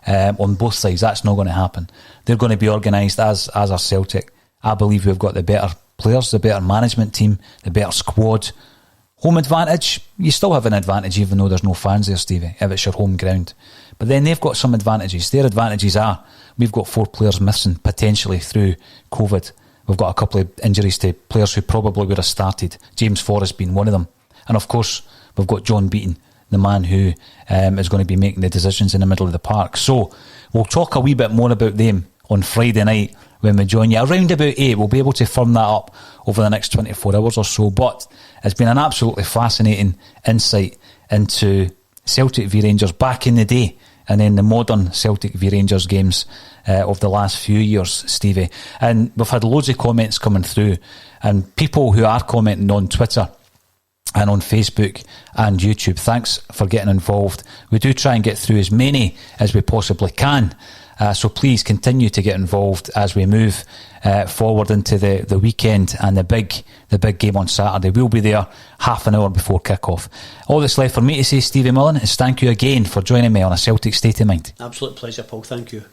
on both sides. That's not going to happen. They're going to be organised as our Celtic. I believe we've got the better players, the better management team, the better squad. Home advantage, you still have an advantage even though there's no fans there, Stevie, if it's your home ground. But then they've got some advantages. Their advantages are, we've got 4 players missing potentially through COVID. We've got a couple of injuries to players who probably would have started, James Forrest being one of them. And of course, we've got John Beaton, the man who is going to be making the decisions in the middle of the park. So we'll talk a wee bit more about them on Friday night when we join you. Around about 8, we'll be able to firm that up over the next 24 hours or so. But it's been an absolutely fascinating insight into Celtic v Rangers back in the day, and then the modern Celtic v Rangers games of the last few years, Stevie. And we've had loads of comments coming through, and people who are commenting on Twitter and on Facebook and YouTube, thanks for getting involved. We do try and get through as many as we possibly can, so please continue to get involved as we move forward into the weekend and the big game on Saturday. We'll be there half an hour before kick-off. All that's left for me to say, Stevie Mullen, is thank you again for joining me on A Celtic State of Mind. Absolute pleasure, Paul. Thank you.